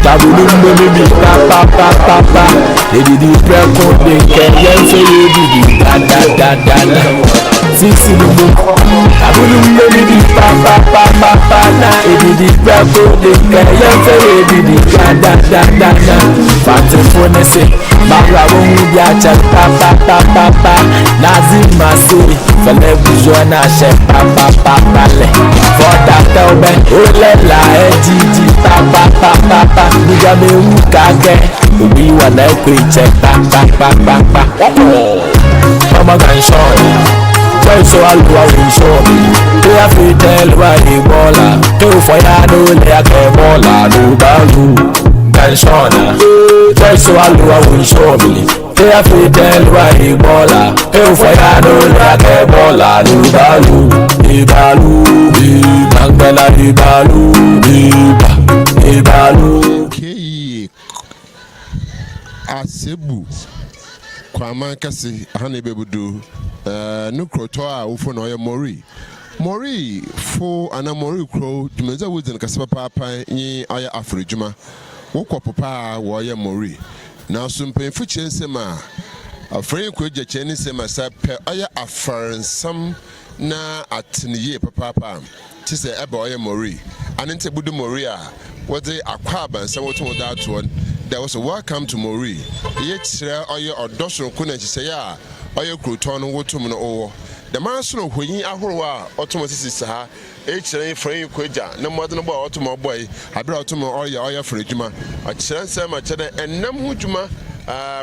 Tabulu Baby, Papa, they did the prayer code, they can say you did da. Sisi Lumu, Tabulu Baby, Papa, they did the prayer code, they can say you did da. Fatty phone say, Mara won't be a chat, Papa, Nazima say, Television, I share Papa, for that open, Olela, Gigi, Papa, Nigame Ukake, we want a creature, Papa, Mama can show me, so I'll go out and show me. They have to tell why he baller, to fire, no, like a baller, no, Balu, Ganshona, so I'll go out and show me. They have to tell why he baller, to fire, no, like a baller, no, Balu, Ibalu. Okay. Asebu. Kwama kasi hane bebudu. Nukroto a ufo na oya Mori fo ana Mori kro jumeza wuzin kasaba papa nyi aya afrijuma. Wokwa papa wo oya Mori. Na sumpenfu chensema afrin ko je cheni sema sa pe aya afaransam na atiniye papa tise ebe oya Mori. Anente budu Mori a wode akwaba nsem wotu da to there was a welcome to Mori. Ye kire oya odoso ko na chise ya oya kruton wotum no owo. The man so hwenyi ahoro a otomo sisi ha e kire frɛn kwaja na modno bo otomo boy abira otomo oya frɛdwuma a kire nsem a kire enam hudwuma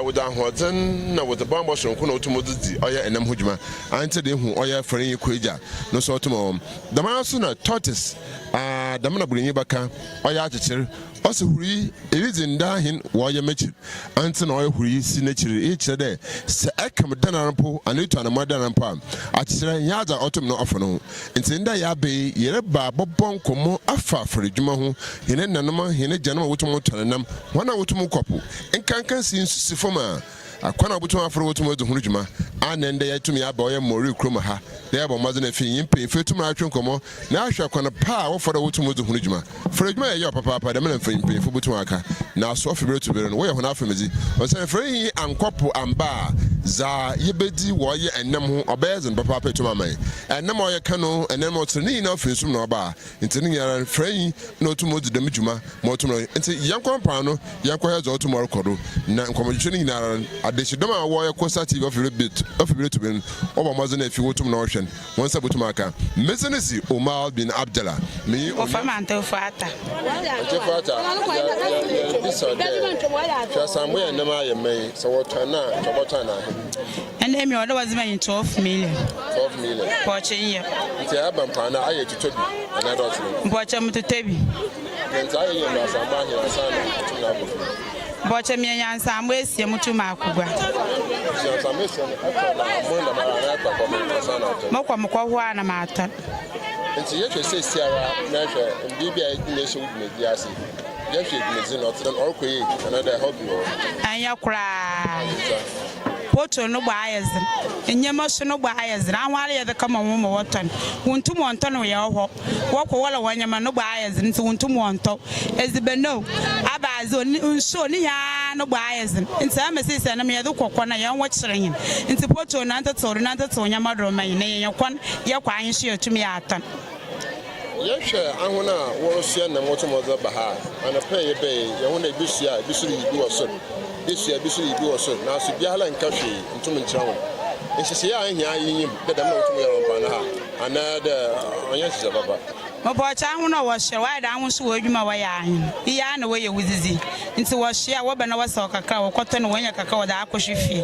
with the Hodden, no, with the bomb was on Kunotumodi, or an Amhujma, answered him who or Ferry Quaja, no sort of mom. The Marsuna tortoise, the Manabrinibaka, or Yacher. Also, we is in Dahin, Waya Mitchell, Anton oil, who is signature each day. Sir Ekam Danampo, and it on a modern palm. At Yada autumn no afternoon. In Senda Yabe, Yereba, Bob Como, Afa for the Jumahu, in a Nanama, in a general Utomotanam, one Utomo couple, and Kankan seems Sifoma. Akwana butu afro wotu mo duhunu juma anende ya tumi aba ya mori kroma ha na aba mazo na fi yimpe fetu ma atwen komo na ahwa akwana pa wo foro wotu mo duhunu juma foro juma ya papa de me na fi yimpe fu butu aka na so fi beretu bere no wo ya hona afemezi o se foro yi ankopo amba za yebedi wo ye enam ho obezen papa petu ma mai enam o ye kano enam o tini na fi sum na oba ntini ya foro yi na otu mo dudam juma mo otu no nti yankon pa no yankon ya zo otu mo rekodo na nkomo ni na Adeshidoma warrior constative of a bit of a bit over Mazan if you want to notion. Once a butumaka. Messenesi Omar bin Abdallah. Me of Famanto Fata. This or that. Somewhere in the Maya May, so Chobotana. And then your order was made 12 million. 12 million. Watching you. It's a Pana, I to Toby. Another watch him to Toby. And I Bocha mi yansa amwesi mutu makugwa. Mokwa mkwa na mata. Nti yehwe se siara na hwe mbibia nation with mediasi. Yehwe gmezi no tren orkoyi another hobby o. Anya kura. Poto no gba ayezin. Enyema so no gba ayezin. Anwale ye de kama mo woton. Wontum wonton we ho. Wokwo wala wanyama no gba ayezin nti wontum wonton. Ezibeno abazo nso ni ya no gba ayezin. Nti amesisi na me ye de kokko na ye nwo kyerehim. Nti poto na ntato nyama do man na ye kwan ye kwa anhye atumi atan. Yehwe ahona wo sua na motomozo ba ha. Ana pe ye be ye ho na bisia bisuri bi wo so. Bisuri bi wo so na so biala nka hwe ntum nkyira wo. Ehihye ya ahia yiyim de dem na otum ya rompa na ha. Ana de onye hye baba. Mabocha ahona wo hye wa da ahunso wo adwuma wa ya ahin. Iya na wo ye wuzizi. Nti wo hye a wo be na wo sa kakra wo kwoto na wo nya kakra wo da akohwe fie.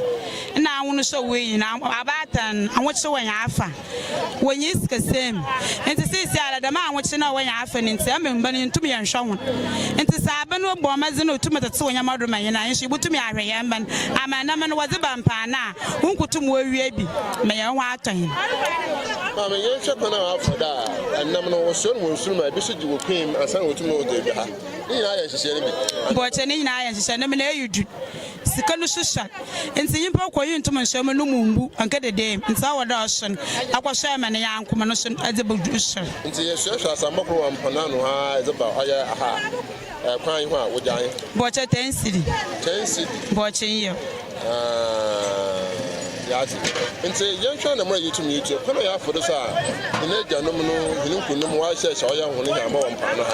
Na ahunu so wo yi na abatan anwoche wo nya afa. Wo nyi skasem. Nti sisi ala da ma anwoche na wo nya afa ni nti amemba ni ntum ya nhwa ho. Nti sa abe no bo mazi na otum tete wo nya madro man na nshi butumi ahwe ya mba amana me no wo ze bampa na hunkutum wo wie bi me ya ho aton. Ma me ye hwe pana afa da annam no wo so no nsuru ma bi so ji wo kwem asan wo tum wo de ha. Ni na ya hyehyɛ ne bi. Bo che ni na ya hyehyɛ ne me na yudu. Sika no susha. Nti yimpa koyi ntum nhyɛm no mumbu anka dede nsa wo da ɔhye akɔhwɛ me ne ya ankoma no so adze bodu hye. Nti ye hwehwɛ asamokro wa mpana no ha adze ba ɔyɛ aha. Kwan yi ho a wo gyan. Bo che 10 cedi. 10 cedi. Bo che yi. Yati. Nti yenhwa na mra YouTube kono ya fodo so a ina gyanom no hinkunum wa hye hye ɔyɛ ho ne ya ma wo mpana ha.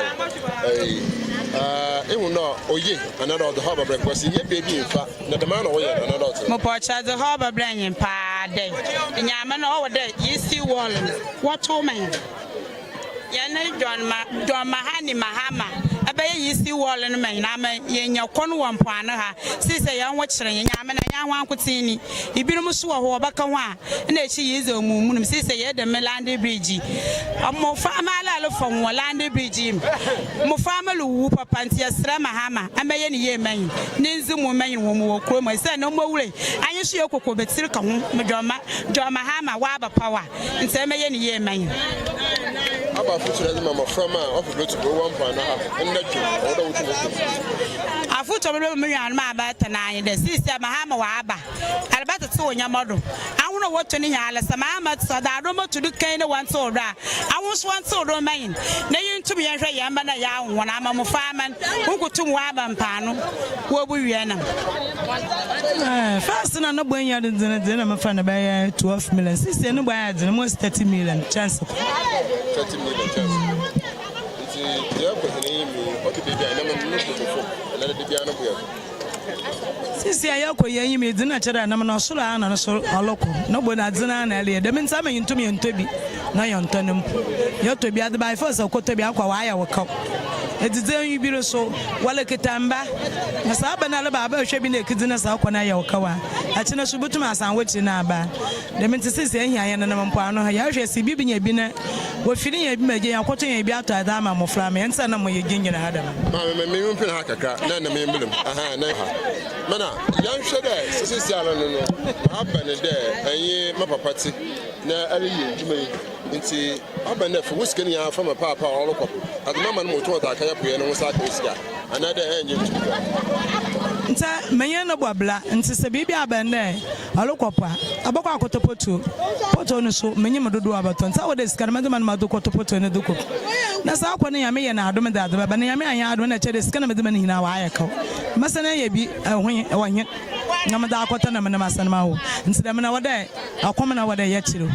Ewu no oye another of the harbor breakfast ye baby infa na the man oye another mo pocha the harbor blanyin pa dey nyama no wo dey yisi wall what woman ya na John Mahani Mahama abaye yisi wall no man na ma yenya kono wo mpano ha sise ya nwo kyere nyama na nya ho ankotini ibinum so wo baka ho a na echi yize omumunum sise ye de land bridge mo fa amala fon wo land bridge mo fa amalu wu papa ntia sra Mahama amaye ne ye man ne nzimu man wo mo kro mo se na mo wure anyi so yekoko betir ka ho John Mahama wa aba power nti amaye ne ye man aba future mama from off go to go one pan and let you order what you afuto me nwan ma aba tanan de sister Mahama wa aba albata to onya modo awuno woto ni hala Mahama sada do mo tudu kan ne wan to ra awunso wan to do man na yintum ye hwe ye mba na ya wona ama mo faman unkutum wa aba mpano wo bu wie na first na no bonya de na mafa na ba 12 million sister no bonya de mo 30 million chance 30 million chance. It's the other thing. What did they do? I never knew before. Another did the other. Sisi ayako yenyi me dina chara na no soro ana no so oloko no bo na dina na ele dem nta me yintum yentobi na yontonem yotobi ade by force okotobi akwa wa ya waka edizen yi biro so wala kitamba na saba na leba ba hwe bi na ekidina sa akwa na ya waka wa achi na subutum asan wachi na aba dem nti sisi ehi aye na mpo ano ya hwe si bibi nya bi na wo firi ya bi maje ya kwoto ya bi ato ada ma mofra me nta na mo ye ginyina hada ma me mpin ha kakra na me mbulum aha na ha mana yan hwe de sisi ala no aba ne de enye mapapati na ari ye djuma yi nti aba na fu wuske ni ya fa ma papa orokop aduma man mo to ta kaya puye no musa ka uska anada enje ntuka nta menye no bobla nti se bibi aba ne olokopa abako akotopoto poto no so menye mododo abato nta wo de skar man ma do kotopoto ne doko na sa akwa ne ya me ye na adome da adome ba ne ya me anya adome na chede skana me de man hina wa ayaka masana ye bi ehwen na me da akota na me na masana ma ho nti de me na wo de akom na wo de ye chiro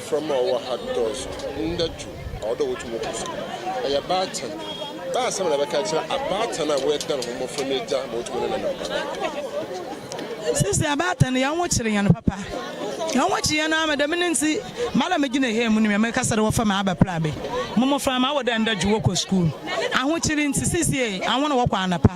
from our hot doors in the two although which moves a baton that's some of the catcher a baton I went down more from me jam which one Sister Abatan, young watching and papa. Young watching and I'm a dominancy. Madam Magina here, Munim, make us a from Abba Plabe. Momo from our end at Joko school. I want you into CCA. I want to walk on a pa.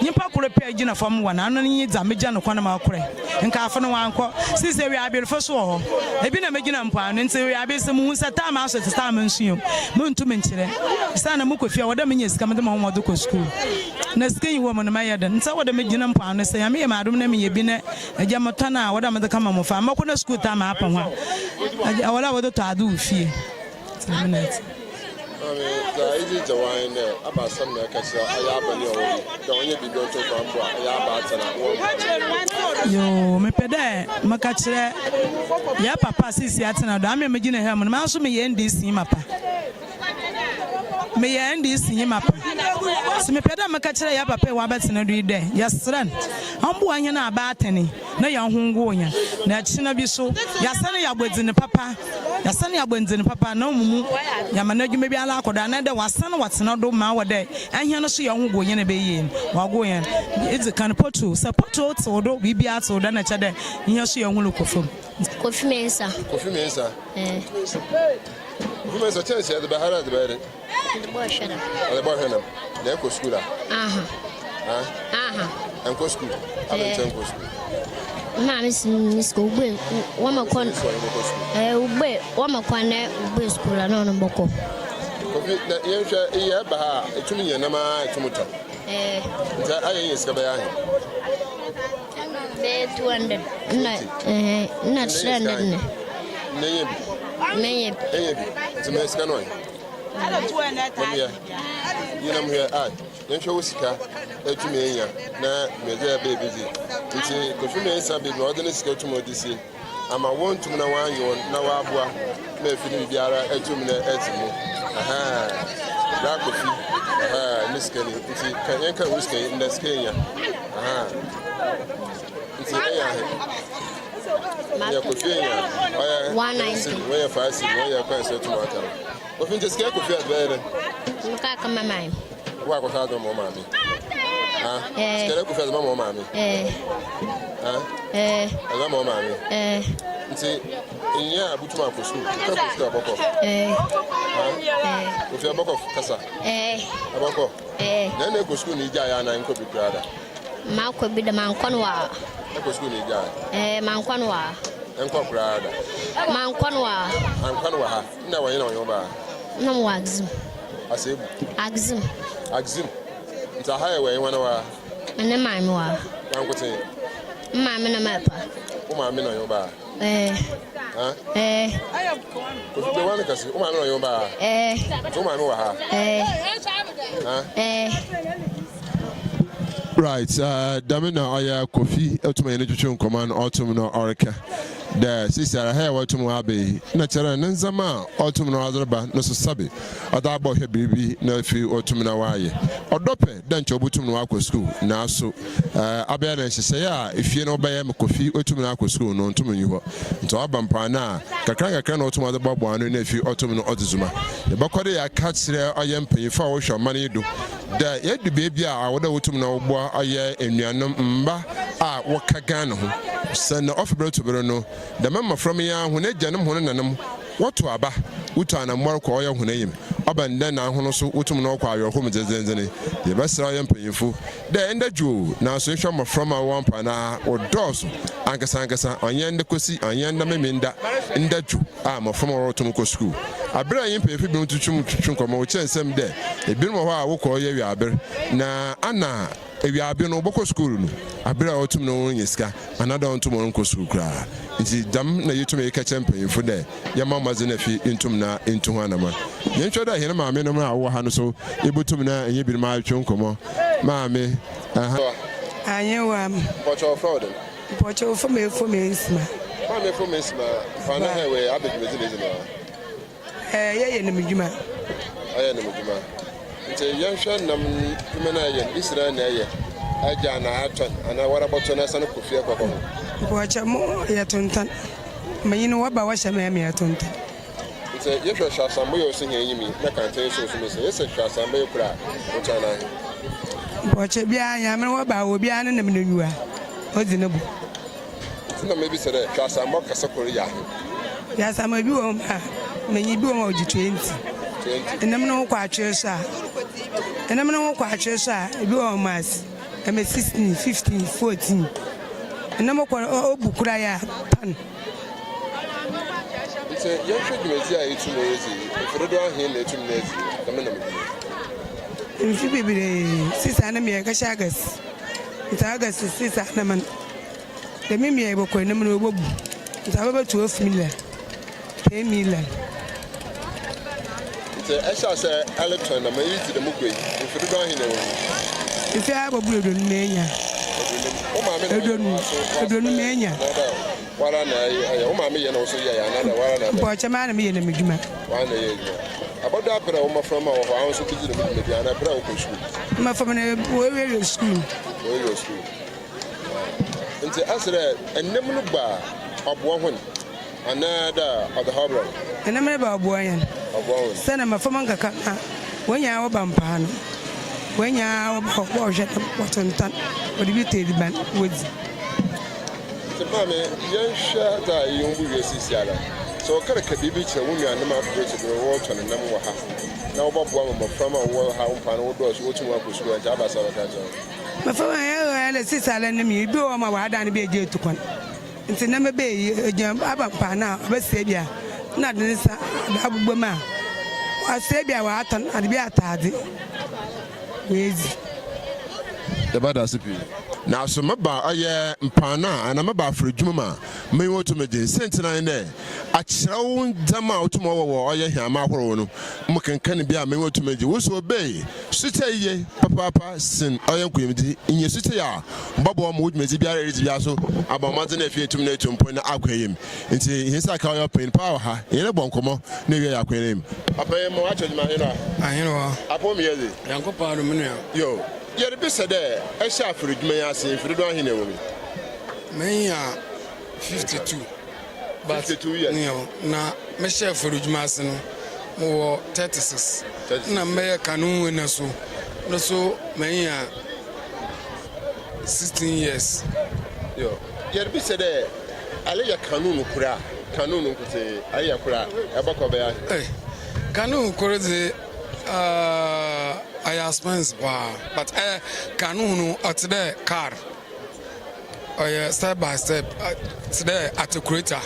Nipa could repair Gina from one, and only needs a Mijano Quanama Cray. And Carfano Uncle, Sister, we are built for so. I've been a Magina Pan, and say we are based on Moon's time out at the time and see you. Moon to mention it. Sana Mukofia, what the minutes come to Mama Duco school. Neskin woman, my head, and so what the Magina Pan say, I mean, Madam. Me bine ejamatana wada me kama mofa makona school time happen wa awala wado to adu fie the easy to wine about some catcher ayabani or the only be don't talk about ayabata yo me pede makachire ya papa sisi atena do ame megina he mo ma so me ye ndisi mapa me ye ndisi mapa se me pede makachire ya papa wa betena do ide yesran ambu anya na abateni na ya hongo onya na china bi so yasane ya gbodini papa na mumu ya manadwuma bi ala akoda na de wasane watena do ma wode ahia no so ya hongo onya na be yi wago onya it's kan poto support to do bibi ato da na chede ihia so ya hongo kofom kofi mensa Women's a chance at the Bahara, the better. The boy, the eco school. And co school. I don't go school. Miss Gobe, one more corner, one more corner, school, and on a boko. Yeah, Baha, a 2 million, Nama, Tomuta. I is Cabaya. 200. Not standing. Maybe to make Scanoi. You know, here, I then show Sika, to me, now, may there be busy. It's a confirmation, some people ordinary go to Modisi. I'm a want to know why you now Abua, may finish the other 2 minutes at me. Black coffee, Miss Kenny, it's a Kanyanka whiskey in the Skania. It's a 190. Where fast, where your person to water. But you just get to feel better. Look at my mind. What was out of my mammy? Scared of my mammy. I love my mammy. See, in your Butuma for school, with your book of Casa. A book. Then they go school in Jayana and could be brother. Malcolm could be the man Conwa. I go school in Jay. Man Conwa. And Cockrada. Man Conwa. And Conwa. No, you know your bar. No wax. I say, Axim. It's a highway 1 hour. And then my more. I'm going to say, Mamma and a map. Oh, my men on your bar. The one because oh, my on your bar. Right, Damina Oya Kofi, Ultimate Education Command, Autumn Orica. The sister, I have Autumn Abbey, Natural Nenzama, Autumn Azaba, no Sabi, Adabo Baby, no few Autumn Hawaii, or Dope, then Chobutum Wako School, now so Abena, she say, if you know by Kofi, Autumn Wako School, no to me, you to Abam Pana, Kakanga can Autumn the Bobo and nephew Autumn Otizuma. The Bokode, I catch there, I am paying for what your money do. da yɛdu beebi a wɔda wotum na wɔboa ɔyɛ nnuanom mba a wɔka Ghana ho sɛ na ɔfebere tobere no da mama from ya ho na agyanom ho nanam wɔto aba wotu anammɔre kɔ ɔyɛ ho n'ayim ɔba ndɛ na ho no so wotum na ɔkɔ awɛrɛ hom dzedzenzene yɛbɛsra ɔyɛ mpanyimfo dɛ ɛnda dwo na so nhwɛ mmɔfra ma wɔn mpa na wɔdɔɔso ankasa ɔnyɛ nda kosi ɔnyɛ nda memenda nda dwo a mmɔfra ma wɔretom kɔ sukuu abere a yɛmpanyimfo bi twitwum nkɔmmɔ wɔkyɛ nsɛm dɛ ebinom wɔ hɔ a wokɔ ɔyɛ wiaber na ana ewiabe no bɔkɔ sukuu no abere a wɔtum na wɔnyɛ sika anada wɔntom wɔn nkɔ sukuu koraa nti dam na yɛtum yɛka kyɛ mpanyimfo dɛ yɛma maze na fi ntum na ntu ho anama yɛntwɛ dɛ hene maame nom a wɔwɔ ha no so yɛbɛtum na ɛnyɛ binom atwe nkɔmmɔ maame anyewa Pocho fraud. Pocho for me nsima. Maame for me nsima. Fana ha we abedwezi lezi na. Ye na medwuma. Aye na medwuma. Nti yɛnhwɛ nam dwuma na yɛ Israel na yɛ. Agya na atwan ana wara bɔtɔ na san kofie kɔkɔ ho. Pocho mo yɛ tontan. Manyino waba wahyɛ me tontan. Nti yɛhwɛ hwasambo yɛ osi hɛn yimi na kantan so so mese yɛsɛ hwasambo yɛ kura ɔtana. Pocho bia nya me waba obi an na me nwua. Odi na bu. Tina maybe say that hwasambo kasa korea. Ya sama bi wo ma manyi bi wo ma oji 20. Enam no kwa atwe so a. Enam no kwa atwe so a bi wo ma 16, 15, 14. Enam ko obukura ya pan. Nti yɛhwɛ dwumadi a yɛtum na yɛzi. Efredo ahen na yɛtum na yɛzi. Dama na me. Nfi bibire sisa na me ka shagas. Nta gas sisa na man. De me me bo ko na me obobu. Nta baba 12 million. 10 million. Nti ɛhyɛ sɛ electron na me yi de mu koi. Efredo ahen na wo. Ife abobu edo nu menya. O ma me edo nu menya. Wara na ayi o ma me ye na wo so ye ya na wara na. Pocho ma na me ye na medwuma. Wara na ye. Abodo apere wo mafra ma wo ho an so bi de mu de ana apere wo ko school. Ma fa na we school. We school. Nti asere ennem no ba obo ho ana da odhabro. Ennem no ba obo yan. Obo ho. Sana ma fa man kaka wonya wo ba mpa no. Wonya wo ba hwɛ potontan. Odi bi te di ban wodi. Nti ma me yɛhwɛ da yɛngu yɛsisi ala. So kare ka bibi kyerɛ wo nua nam afrɛ de wo tɔne nam wɔ ha. Na wo bɔboa ma mafra ma wo ha wo mpa no wo dɔ so wotum akɔ sukuu anta aba sa waka kyerɛ. Ma fa ma ya le sisa la na mi bi wo ma wa da na bi eje tukwan. Nti na me be ejan aba mpa na ba se bia. Na de nsa da bugbo ma. Wa se bia wa atan ade bi atade. Wezi. The bad asipi. Na so maba aye mpana ana maba afredwuma ma me wotu me de sentina ne akyerɛw ndama wotum wo ɔyɛ hiama ahoro no mo kenkan bi a me wotu me de wo so obey sutaiye papa sin ɔyɛ nkuyemdi nye sutaya mbabo mo wotu me de biara rezi bia so abamade na afie tum na etumpo na akwayem nti hisa ka ɔyɛ pen power ha yene bonkomo na wie akwayem papa ye mo atwedima ahino apo me yezi yankopa no menua yo yɛre bi sɛ dɛ ɛhyɛ afredwuma yi ase mfiri do ahene wɔ mi menya 52 but 52 years na mehyɛ afredwuma ase no mowɔ 36 na mɛyɛ kanu na so menya 16 years yo yɛre bi sɛ dɛ ale yɛ kanu no kura kanu no kote ayɛ kura ɛbɛkɔ bɛyɛ kanu kore de I expense but kanunu at the car step by step today at the creator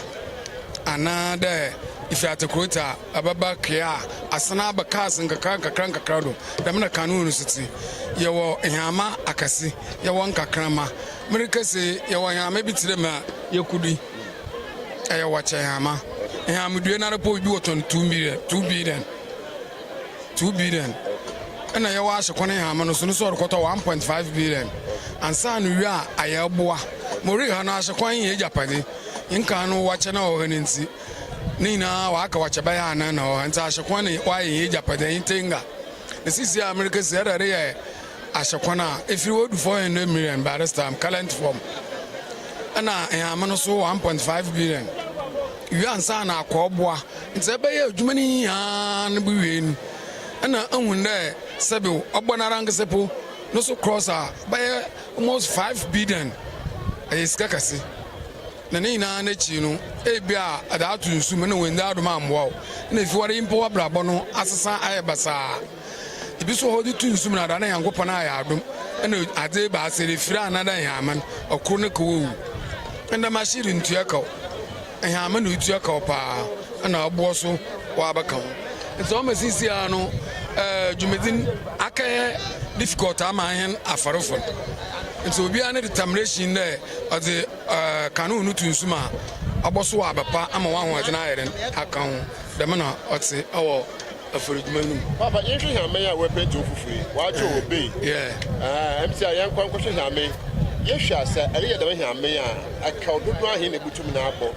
another if you at the creator ababa kia asana ba cars nkakra crowd dem na kanunu city yewo ehama akasi yewo nkakrama america say yewo ehama bi tire ma yekudi yewo chehama ehama due na report bi woton 2 billion and I was a Coneham so 1.5 billion and son we are Ayaboa Mori Hanas a coin Japani in Kano watching our Hensi Nina Waka watch a bayana no and Sashakwane why Japani Tinga. The CC America said a Ashakwana if you would for $1 million by this time current form and I am also 1.5 billion. You answer now Cobwa it's a bay of Germany and we win. ana ahun dɛ sɛbi ɔbɔnara nkesepo no so cross a bɛyɛ almost 5 billion ɛyɛ sika kɛse na ne nyinaa n'akyi no ebi a ada ato nsu mu na wɔn nda adom amboa o na efi wɔde mpo abrabɔ no asesa ayɛ basaa ebi so hɔ de tu nsu mu na ada na yankopɔn ayɛ adom ɛna adze ba asɛre firi anada yaman ɔkoro ne kɔwu ɛna machine ntua kaw yaman no ntua kaw paa ɛna ɔboɔ so wɔabɛka ho nti ɔma sisi a no dwumadin akɛyɛ difficult ama hen afarefo nti obiara ne determination dɛ ɔde kanu no tunsum a ɔbɔ so wɔ abɛpa ama wɔn ahoɔden ayɛrɛ aka ho dɛm na ɔte ɛwɔ afaredwuma no mu. Papa yɛhwɛ hame a wɔpɛ to fufuri wɔatwe wɔ bei mc a yɛnkɔ nkɔhwɛ hame yɛhwɛ asɛ ɛne yɛ dɛm hame a akaw dodoɔ ahe na ɛbutum no abɔ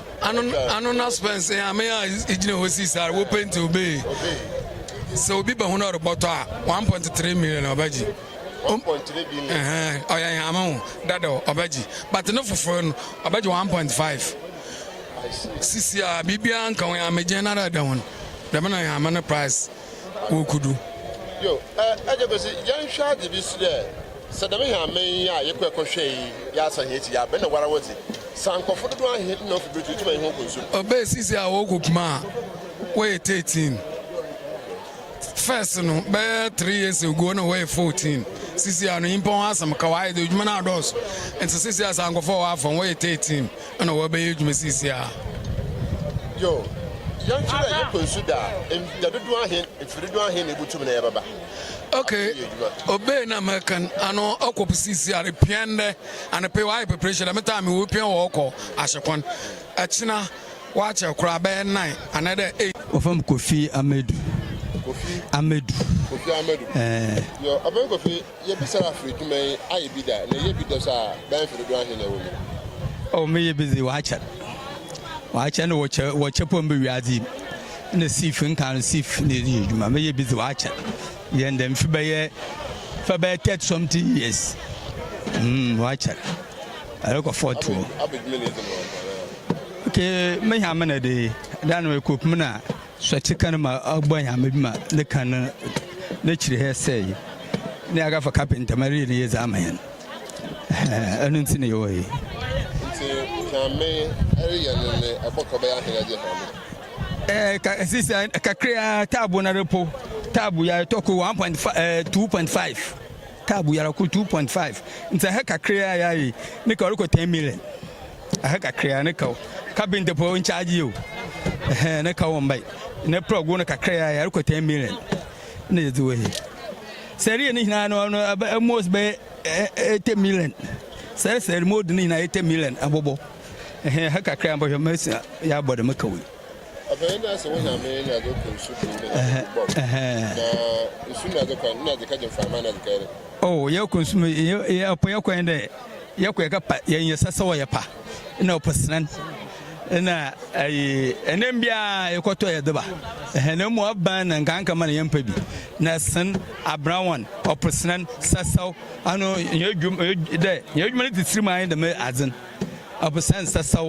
ano na spence hame a ɛgyina hɔ sii saa wɔpɛ nti obei sɛ obi ba ho na ɔrebɔtɔ a 1.3 million ɔbɛgye 1.3 billion ɔyɛ hame ho dada ɔbɛgye but ne foforɔ no ɔbɛgye 1.5 sisi a biribiara nka ho amegye na dada ho no dɛm na hame no price wɔkudu yo ɛgye bɛsi yɛnhwɛ ade bi so dɛ sɛ dɛm hame yi a yɛkɔhwɛ yi yɛasa hɛ ti yɛabɛ na wara wɔte sa nkɔfo dodoɔ ahe na ɔfi bɛtu tuma yi ho kɔnsu ɔbɛɛ sisi a wɔkɔ kuma a wɔyɛ 13 first no bɛyɛ 3 years ago na wɔyɛ 14 sisi a no yimpɔn asɛm ka wɔayɛ de adwuma no adɔɔso nti sisi a sa nkɔfo wɔ afɔn wɔyɛ 13 ɛna wɔbɛyɛ adwuma sisi a yo yɛnhwɛ dɛ yɛkɔnsu da dodoɔ ahe mfiri dodoɔ ahe na ɛbutum na yɛbɛba okay obey na American ano okop sisi are piende and pay why preparation am time we pien wo ko ahyekon achina wa che kura be 9 another 8 ofam Kofi Amedu yo aben Kofi ye bisara Africa man aye bi da na ye bi da sa ban firi do ahe na wo o me ye busy wa cha no wo che pom be wiadi na sif nkan sif na di adwuma me ye busy wa cha yen dem fi be 30 something years watch it I look for two okay me ha me na de dan we kop me na so chicken ma agbo ya me ma ne kan na chire he say ne aga for carpenter mari ne yeza amayan anu nti ne yo yi nti kame area ne aboko be ya he je ha ka sisi ka crea tabu na repo tabu ya toko 1.5 2.5 tabu ya ko 2.5 nta ha kakrea ya yi ne ka ko 10 million ha kakrea ne ka cabin de po in charge you ne ka won bai ne progo ne kakrea ya ko 10 million ne zuwe seri ne hina no almost be 8 million seri mode ne hina 8 million abobo ha kakrea mbo ya bodo me kawi abena se wona me na do konsu na suna do kan na de ka jin fama na de kare oh ya konsu ya po ya kwan de ya ko ya pa ya sasa wa ya pa ina opasnan ina ai enem bia ya koto ya deba na mu aban na nkanka ma na yampa bi na san abrawan opasnan sasa ano ya de ya dwuma ne titiri man da me azin opasnan sasa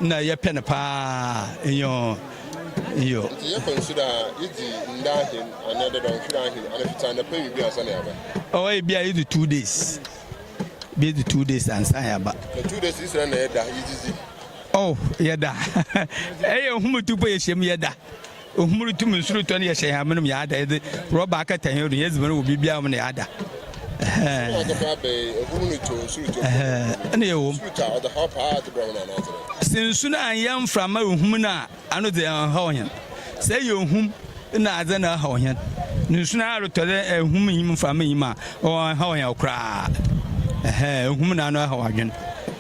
na ya pene pa enyo yo you consider it ndahin another don firahin and if na pay bi asa na yaba oh e bia you 2 days be the 2 days and say yaba the 2 days is na yeda yizizi oh yeda eh ohum tu po yeshem yeda ohum tu msuru to na yeshem ha menum yada e roba aka tan yo yezbere wo bibia mo na yada sinsu na yam frama ohum na ano de ha ohyan say ye ohum na adze na ha ohyan nsu na arotore ohum yim frama yim a ha ohyan okra ohum na ano ha wadwen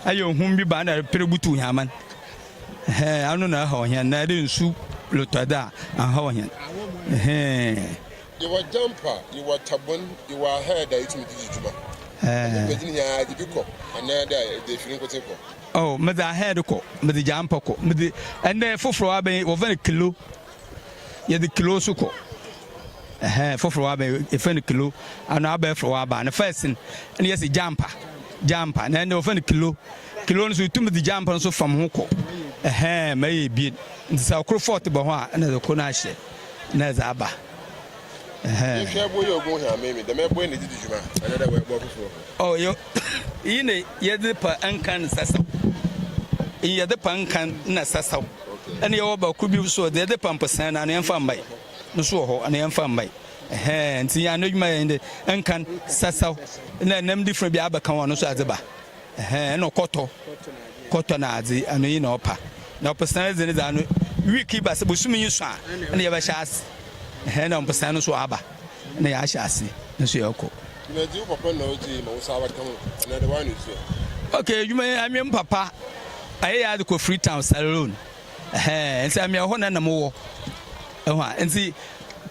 aye ohum bi ba na perebutu yaman ano na ha ohyan na de nsu lotoda ha ohyan you were jumper, you were tabun, you were head that you did juma. Virginia, the Bico, and there they feel what oh, Mother head ko, Mother jumper ko, and then for Abbey over a kilo. Yet the kilo suko. For Abbey, if any kilo, and Abbey for Abba, and a first and yes, a jumper, and then over a kilo. Kilos with the jumper so from Hoko. May be the South Crofort Baha, and the Konashe, Nazaba. Yehwe boy ogun ha me the me boy ne didi juma another way boy fufu. Oh yo yine yede pa ankan sasaw yede pa ankan na sasaw ene ye oba ku bi so de pa mpasan na yemfa mbai no so ho na yemfa mbai nti ya no dwuma yende ankan sasaw na nam different bi abaka wono so adeba no koto na adze ano yi na opa na mpasan ze ne za no wiki ba se bosumi yi so a ene ye ba shas na mpasan so aba na ya shasi no so yako Na di papa na oji ma usa wa kamu na the one is okay you may am papa aye ya ko Freetown salon nti am ya ho na mo wo nti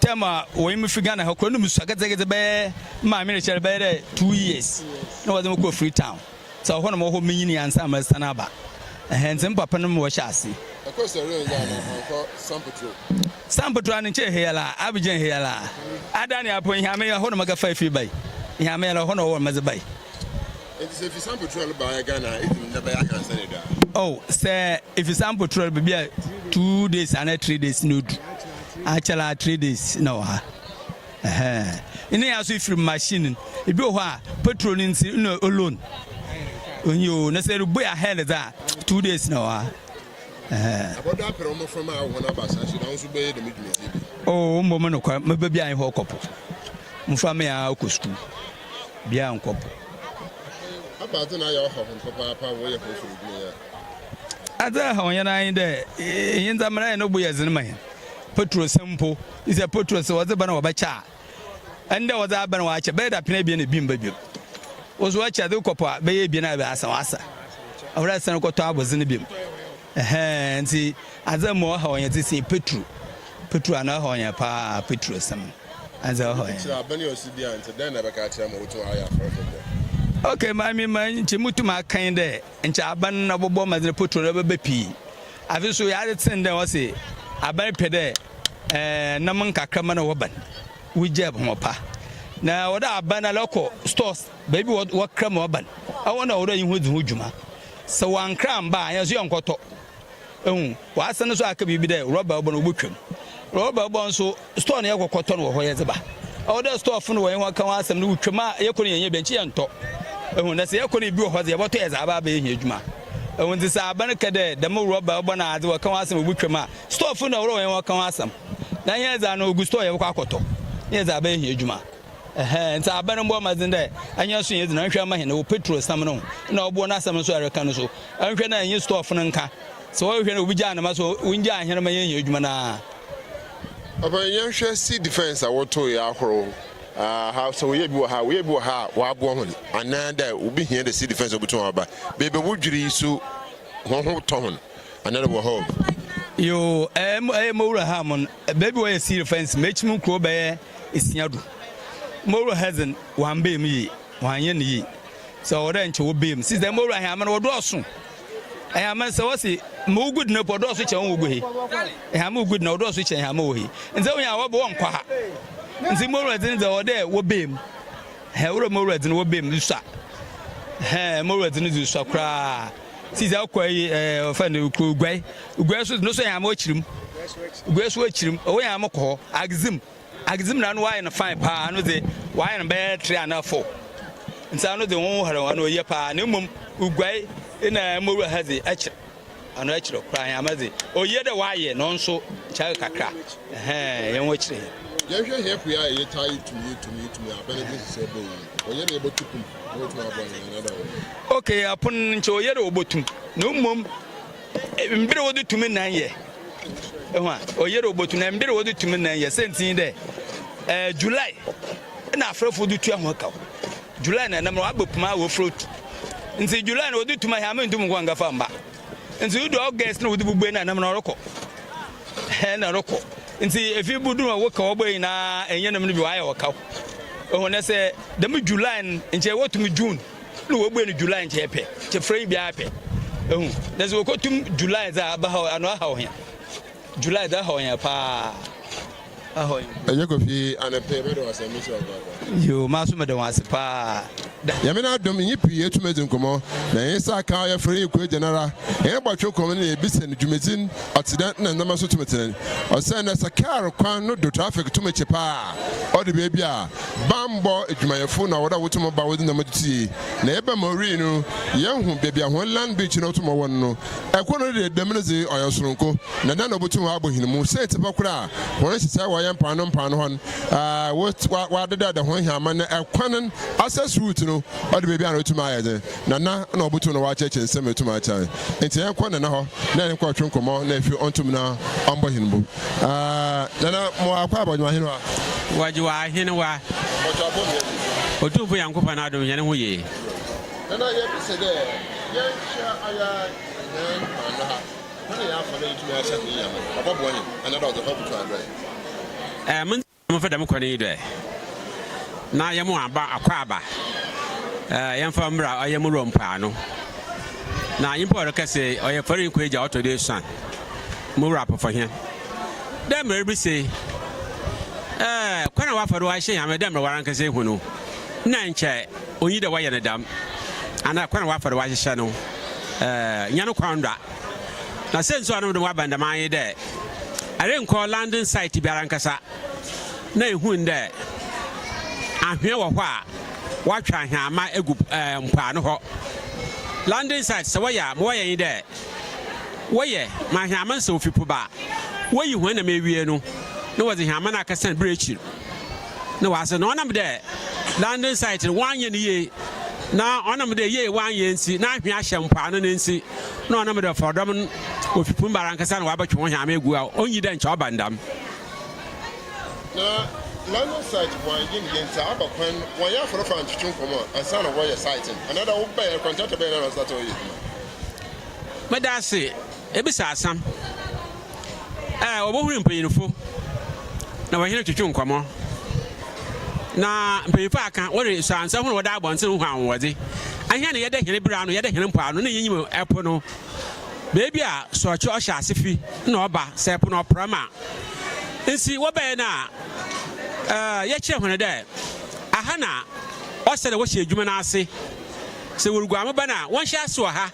tema wo mi figa na ko no musu agazageze be ma mi re chere be 2 years na wo ko Freetown so ho na mo ho minyini ansa ma sana ba nti papa no mo hyase ko salon ya na ko sampetro an che hela abijan hela adani apon hame ya ho na maga 5 bai hame la ho na wo mazibai. It's if you sample patrol by Ghana, it's never I can say that. Oh, sir, if you sample patrol be 2 days and 3 days no. Actually 3 days no ha. In the house if machine, if you ha patrol in no alone. When you necessarily boy ahead of that 2 days no ha. About that promo from our one of us, I should also be the meeting. Oh, moment of my baby I hope couple. Mufame a ko school. Bia nkopo. About na your home, Papa, where you're supposed to be. Ada ha onya na inde yinza mara no boy azin man. Petro simple is a petro so was ban wa bacha. Ande was aban wa cha be da pena bi na bimba bi. Ozo acha de kopo be ye bi na be asa wasa. Awra san ko to abozin bim. Nti azamo ha onya ti se petro. Petro ana ha onya pa petro sam. Aza ho onya. So abani osibia nti den na be ka cha mo to aya for them. Okay, my man, Chimutuma kind there, and Chaban Nabo as the putro of a baby. I feel so I had send there was a bad pede, Namanka Kamana Waban. We jab mopa. Now, what are Bana local stores, baby, what cram waban? I want to order you with Hujuma. So one cram by as young Koto. Oh, what's an so I could be there, Robert Bonwickham. Robert Bonso, Stone Yako Cotton or Hoyazaba. Order store from where one can ask them to come out, Yakuni and Benchi and talk. When I say I couldn't be what they were as Ababe Hujma. And when this Abanaka, the more Robert Bonard will come ask them with Wickham. Stop for no row and walk on some. 9 years I know Gusto Yakakoto. Yes, I be Hujma. And so Abanon Bombers in there. And you're seeing the Nashama and Petro Samano. No Bonasam so I can so. I'm going to use store for Nanka. So I can be Janama so Winja and Herman Hujmana. About young see defense, I want to Yahoo. How so we will have woman, and then there will be here the sea defense of Butumaba. Baby, would you so one whole ton, another home? You Mora Hammond, a baby way sea defense, Mitchman Crobe is Yadu. Mora hasn't one beam ye, 1 year. So then to beam, since the Mora Hammond or Dawson. I am a so see, more good no for Dawson, I am more good no Dawson, I am more. And so we are one qua. Nti mo redin da ode wo bem wura mo redin wo bem dusa mo redin dusa kra si za kwa fa ne ku ugwai so no so ya mo chirim ugwai so chirim o ya mo ko agzim na no why na fine pa no de why na be 3 and 4 nti ano de won hare wan o ye pa ne mum ugwai na mo ru hazi achi ano achi kra ya mazi o ye de why no nso cha kakra ye wo chire. Yes, here we are. You tie to me. I better say, "Oh, you're able to come to our boy another way." Okay, upon Choyer or Botum. No mum, embroidered to me 9 years. Oh, you're about to embroider to me 9 years since in there. July, and after for the 2 months. July, and I'm not about my fruit. And say July, will do to my hammer to Mwanga Famba. And so you do guess no, the Bubena and I'm not local. And a local. Nti if you do work away na enye na me bi why work out oh na say dem July nche what me June no we gbe ni July nche pe che free bi ape oh na so ko tum July za ba ha ano ha ho ya July da ho ya pa ahoy ɛyɛ kofi anapɛ bɛde wɔ asɛm so ɔbaba yo maso me de wase pa yɛme no adom nyɛ pii atuma di nkɔmmɔ na ɛyɛ sɛ aka yɛfrɛ yɛ kuro general ɛyɛ bɔtwe kɔmmɔ no yɛbisa no dwumadin accident na nnama so tumatena ɔsɛ na sɛ car kwan no do traffic tumakyi paa ɔde baabi a bambɔ adwumayɛfo na wɔda wotum ba wode nam tutie na yɛba ma ori no yɛhu baabi a ho land beach no wotum wɔ no ɛkɔ no de dɛm no dze ɔyɛ soronko na da na ɔbɛtum wɔ abɔ hinimu sɛ tipa kora a wɔn hyehyɛ wɔyɛ mpaano hɔ wɔadeda da ho hɛama na ɛkwan access route no ɔde baabi a na wotum ayɛ dze na ɔbɛtum na wɔakyɛkyɛ nsɛm ɛtum akyɛ nti yɛnkɔ nana hɔ na yɛnkɔ atwe nkɔmmɔ na afi ɔntom na ɔmbɔ hinimu nana mo akɔ abɔdwuma hene wa wajiwa hene wa otumfo yankopɔn na adom yɛne ho yie nana yɛbisɛ dɛ yɛnhwɛ ayɛ ana ha na yɛafa no yɛtumi ahyɛ ne yɛma ɔbɔboa he anada ɔdze hɔ butu adrɛ momfa dɛm kɔne yi dɛ na yɛmo aba akɔ aba yɛmfa mmra ɔyɛ mu rɔ mpaa no na nyimpa ɔde kɛse ɔyɛ fɔre nkɔ agya ɔtɔ de suan mu wura apɔfɔ hɛ dɛ mmerɛ bi se kwana wafa do ahyɛ yame dɛ mmerɛ wara nkɛse hu no na nkyɛ onyi dɛ wɔyɛ ne dam ana kwana wafa do ahyehyɛ no nya no kwan da na sɛ nso anom de waba ndam ayɛ dɛ are nkɔ landing site biara nkasa na ehu ndɛ ahwɛ wɔ hɔ a watwa ahama egu mpaa no hɔ landing site sɛ wɔyɛ ma wɔyɛ yi dɛ wɔyɛ ma ahama nsa ofipo ba wɔyi hɔ na mewie no na wɔdze ahama na akasa bere akyi na wɔasɛ na ɔnam dɛ landing site wanyɛ ne yie na ɔnam dɛ yie wanyɛ nsi na ahwɛ ahyɛ mpaa no nsi na ɔnam dɛ fɔdɔm ofipo mbara nkasa na wɔabɛtwe hɔ ahama egu a onyi dɛ nkyɛ ɔba ndam na landing site wɔn yin nta aba kwan wɔn yɛ afɔrɔfɔ antwitwi nkɔmɔ ansa na wɔyɛ site anada wo bɛyɛ contractor bɛyɛ na start wɔyɛ mɛda ase ebisa asam wɔbɛhuru mpanyinfo na wɔhene twitwi nkɔmɔ na mpanyinfo aka wɔde so ansa ho na wɔda abɔnten ho anwɔdze ahia na yɛda hene bra no yɛda hene mpa no na yɛnyim ɛpo no beebi a sɔɔkye ɔhyɛ ase fi na ɔba sɛ ɛpo no ɔprama nsi wɔbɛyɛ na yɛkyerɛ hone dɛ aha na ɔsɛ dɛ wɔhyɛ adwuma no ase sɛ wɔreguamo ba no a wɔnhyɛ ase wɔ ha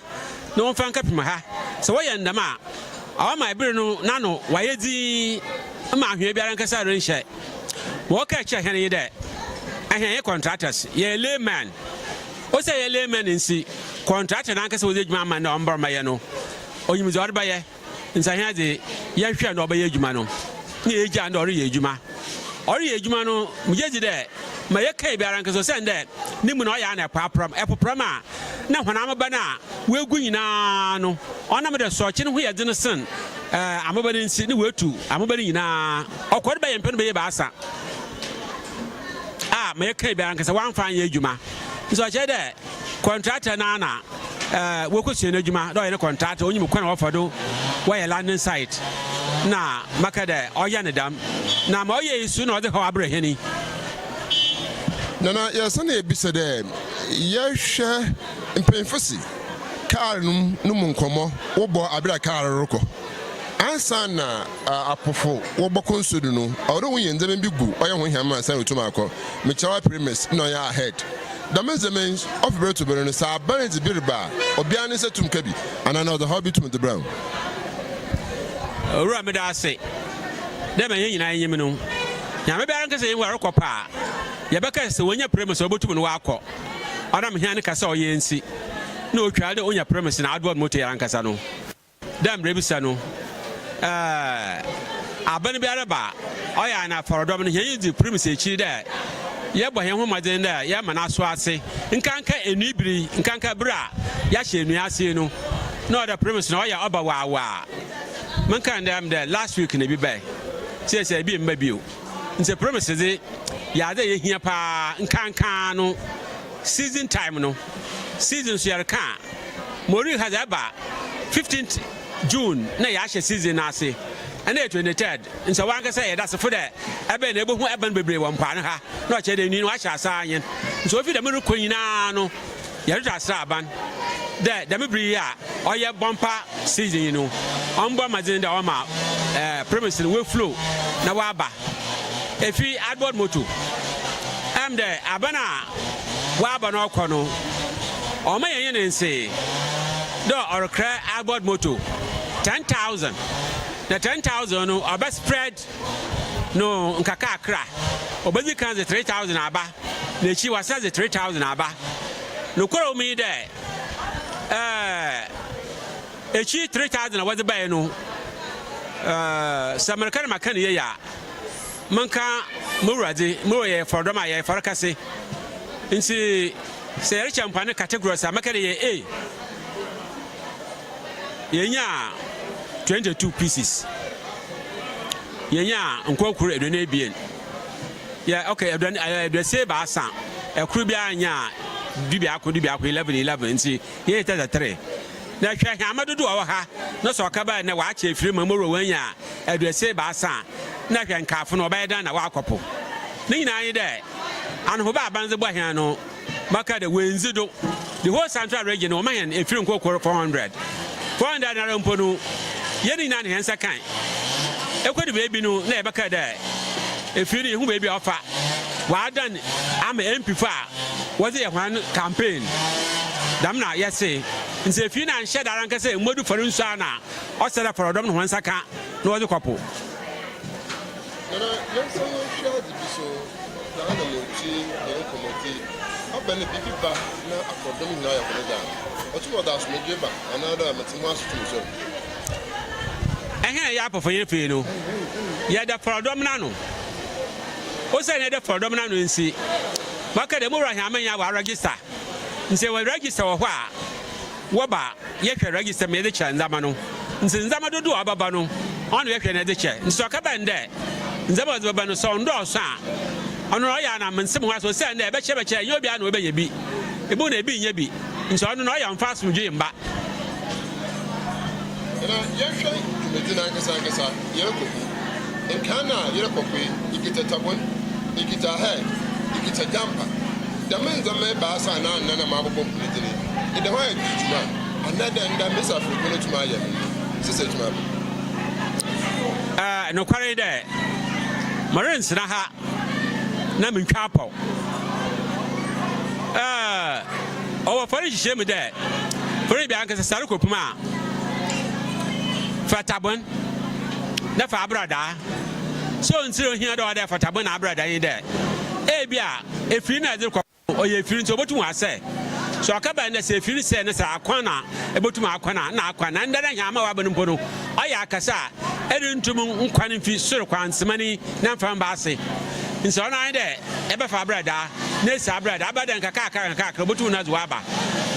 na wɔmfa nkapim ha sɛ wɔyɛ ndam a awama ebere no nano wayɛ dii ma ahwɛ biara nkasa renhyɛ wɔka kyerɛ hene yi dɛ ahwɛ yɛ contractors yɛ layman o sɛ yɛ layman nsi contractor na nkasa wɔdze adwuma ama na ɔmbɔ ma yɛ no onyimdze ɔde bɛyɛ nsahɛ de yɛhwɛ na ɔbɛyɛ adwuma no ne yɛgya na ɔreyɛ adwuma no mugye dzi dɛ ma yɛka biara nkasa sɛ ndɛ ne mu na ɔyɛ ana ɛpopram a na hɔnam ba no a wɔagu nyinaa no ɔnam dɛ sɔɔkye no ho yɛdze no sen amaba no nsi ne wɔatu amaba no nyinaa ɔkɔde bɛyɛ mpɛ no bɛyɛ baasa a ma yɛka biara nkasa wɔamfa anyɛ adwuma nso ɔkyerɛ dɛ contractor no ana wɔkɔsua no adwuma dɛ ɔyɛ ne contractor onyim kwan wɔfa do wɔyɛ landing site na maka dɛ ɔyɛ ne dam na ma ɔyɛ yi so na ɔde hɔ abrɛ hɛni nana yɛsɛ yɛbisa dɛ yɛhwɛ mpanyinfo si kaa no mu nkɔmmɔ wobɔ abere a kaa rekɔ ansa na apofo wɔbɔkɔ nsuo no ɔwɔde wo yɛ ndzɛmɛ bi gu ɔyɛ ho hɛma ansa na otum akɔ mekyerɛwa premise na ɔyɛ ahead dame ndzɛmɛ ɔfebere to bere no sɛ abane dze bi reba a ɔbiara ne sɛ tum ka bi anaa na ɔde hɔ bi tum de brɛ owura meda ase dɛ ma yɛn nyinaa yɛnyim no nyame biara nkasa yɛn wɔrekɔ paa yɛbɛka sɛ wɔnya premise a wɔbɛtum no wɔakɔ ɔnam hia ne kasa ɔyɛ nsi na ɔtwa dɛ ɔnya premise na adoɔ no moto yɛra nkasa no dɛ mmerɛ bisa no abane biara ba ɔyɛ ana fɔrɔdɔm no yɛn di premise akyiri dɛ yɛbɔ yɛn ho mmɔden dɛ yɛma no aso ase nkanka enubiri nkanka bere a yɛahyɛ nnua ase no na ɔda premise na ɔyɛ ɔba waawaa menka ndɛm dɛ last week na bi bɛɛ sɛ bi mba bio nse premise de yɛade yɛhia paa nkanka no season time no season so yɛreka mori has aba 15th June na yɛahyɛ season na ase ɛna 23rd nse wankasa yɛda sefo dɛ ɛbɛn na ɛbɛhu ɛbɛn bebree wɔ mpa no ha na ɔkyɛ dɛ ni no ahyɛ asa anyen nse ofi dɛm rekɔ nyinaa no yɛretɔ asra aban dɛ dɛm biri a ɔyɛ bɔmpa season yi no ɔmbɔ madin dɛ ɔma premise no we flow na waba efi Adboard Motor am de abana wa aba no kɔ no o ma yɛn ne nse do ɔrekra Adboard Motor 10,000 na 10,000 no ɔbɛ spread no nkaka akra obedi kan ze 3,000 aba na echi wasa ze 3,000 aba no koro mi de echi 3,000 was buy no Samarkan makan ye ya manka murade muroye for doma ye for kase nti se yare champagne categories amakare ye A yenya 22 pieces yenya nkokuru edone ebien yeah okay edone se ba san ekuru bia anya dubia ko 11 nti ye 33 na hwe amadodo wa ha no so kaba na wa ache firi mamoro wanya edose ba san na hwe nkafo no obaye dan na wa akopo ni nyina yi de anho ba banze bo hia no maka de wenzido the whole central region o man efiri nkokoro 400 na rampo no ye ni na ne hensa kan ekwedi bebi no na ebeka de efiri hu bebi ofa wa dan am MP fa was ye hwan campaign damna yese nse fi na nhye daran ka se modu faru nso ana o sere for odom no hansa ka na wo kopo na yenso share di biso na ana mo ti na komoti abane bibi ba na akodom na ya kolega otumo da so medweba ana da metimu asotu so ehe ya pofo ye fe no ya da for odom na no o se ne da for odom na no nsi maka de mo rahia manya wa register nse we register wo a woba yehwe register me de cha nzama no nse nzama dodo ababa no on yehwe na de cha nso ka ba nde nzama do baba no so ndo so a ono ya na mensem ho aso se nde be che nyo bia na obe ye bi ebu na ebi nye bi nso ono no ya mfa so dwe mba na yehwe medina kasa yeko enkana yekokwe ikita tabon ikita he ikita jampa damenza me ba sa na maboko medina ide ho ajuma another nda mesa afriko tuma ya sese tuma no kware de marines na ha na mentwa paw o fori hye me de fori bia nka sare kopuma fatabon na fa abrada so ntiro hia do de fatabon na abrada yi de e bia efiri na de ko oye efiri nti obotu ase so akaba na se firi se na sa akwana ebotuma akwana na akwana ndara nya ma wabanu mpono aya akasa erintum nkwan mfi soro kwansemani na mfa mba ase nso na ide ebe fa brada na sa brada abada nkaka obotu na zo aba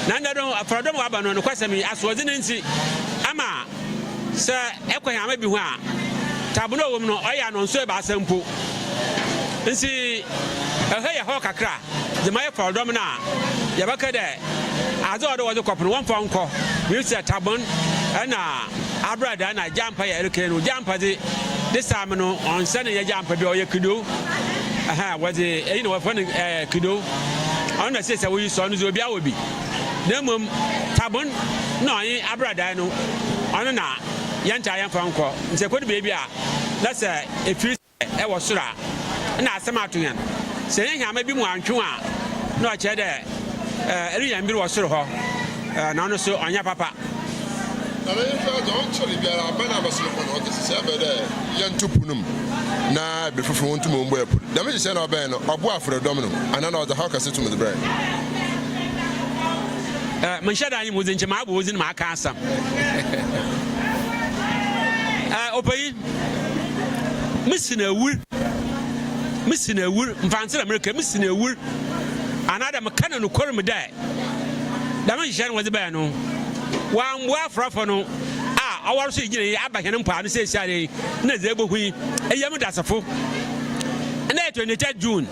na ndaro afrodom waba no kwasemi asodi nti ama se ekwa ma bi hu a tabuno wom no aya no nso eba asempo nsi ehe ho kakra de my afrodom na yabaka de azo do wo kopno won fa nko we say tabon na abrada na jampa ya erke no jampa de this time no on sene ya jampa bi o ye kido aha wazi eyi no wafo kido on na say we so no zo bia wo bi na mom tabon no yin abrada no on na yanta yan fa nko nse kodi bebi a na say efiri e wo sura na asema atoyan se yen hama bi mu antwo a na o che de eri yan bi wo soro ho na no so onya papa na le fa do chori biara bana basilo kono o kesi se be de yan tupunum na be fufu wontu mo mbo epu da me se na obe no obo afrodom no ana na o the how kesi to me the bread man shada anyi muzin ma abo wozin ma aka asam opayi misina wur mfanse America misina wur anada makana no korm dai da man shan wazi ba no wa mwa afrafo no a awar so yigire abahene mpa no se siare na zebo hui eyam dasafo na 23 June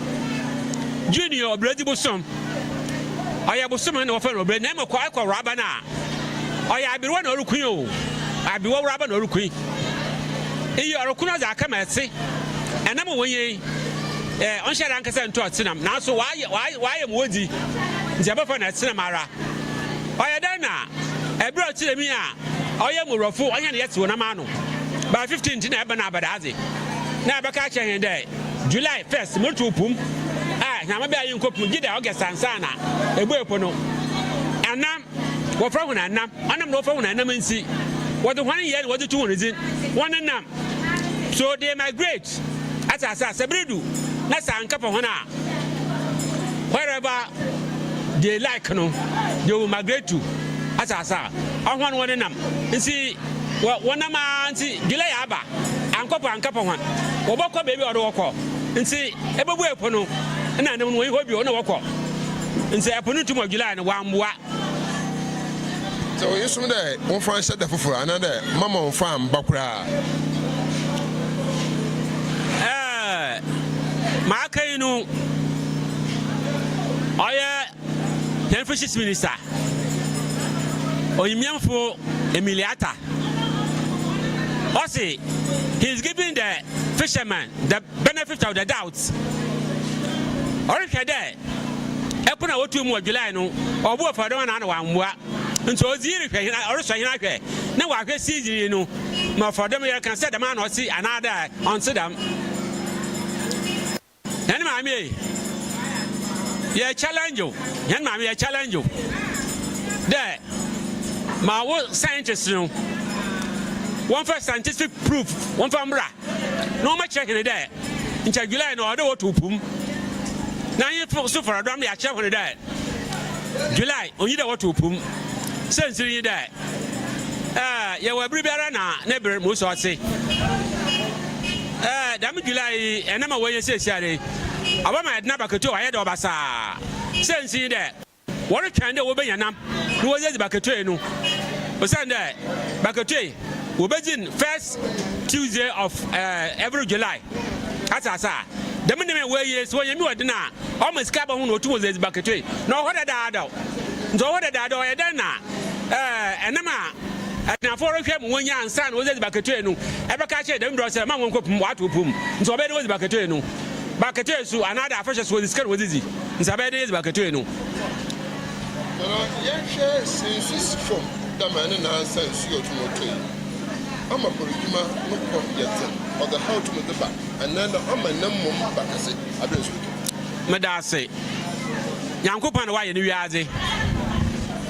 junior obradi bosom oya bosom na wo fa no obradi na makwa akwa raba na oya abirwa na orukun o abiwo raba na orukun eyi orukun za aka ma ese enam wonye on share ankasa nto atinam na so waye modi nje abafa na atinam ara oya dan na ebro tiremi a oya murofo onya na yete wona ma no ba 15 na ebe na abadaze na abaka che hen dai July 1st motu pum nyama be ayin kopum gida August ansana ebo epo no anam wo fra huna anam no fra huna anam nsi wo de 1 year wo de 2 rezin one anam so they migrate asa sebredu na sanka pa hona wherever they like no they will migrate to asa ahwan one anam nsi wona ma nsi July aba ankopo ankapa hwan wo bokọ bebi odo wokọ nsi ebebu epo no na anam no hobi o na wokọ nsi epo no tumo July no wamboa so yesum de won fa sha da foforo ana de mama won fa mbakura ma kai no oye ten fishes minister oyimiamfo Emiliata Osi, he's giving the fishermen the benefit of the doubt. Already there, Epuna wotu mu July no, obu for don na wanwa. Nso oziri hwe hina, oro so hina hwe. Na wa hwe season no, ma for them you can say the man osi another on them. Yan mami ye challenge you. Yan mami ye challenge you. There, ma wo scientists no. One for scientific proof, one for Ambra. No much checking it there. In July, no other what to pum. Now you so for a drum, you check on it there. July, only the what to pum. Since you there. You were better now, neighbor, most I say. Damn July, and I'm away, you say, Saturday. I want my Nabacato, I had Obasa. Since you there. What a kind of obey your name. Who was it back at no? But Sunday, back at we begin first Tuesday of every July. That's asa. The minimum way is when you know it now. Almost cab on no 2 days back at way. No, what a dad. So what a dad or a dana. And Nama. And now for him, when young son was back at way. No, ever catch them draws a man won't come what to pum. So bed was back at way. No, back at way. So another first was scared was easy. It's a bad days back at way. No, yes, since from the man and answer, you to I'm a Burkima, no problem yet, or the how to the back, and then I'm a number back. I say, I don't speak. Madase Yankupan, why you yazi?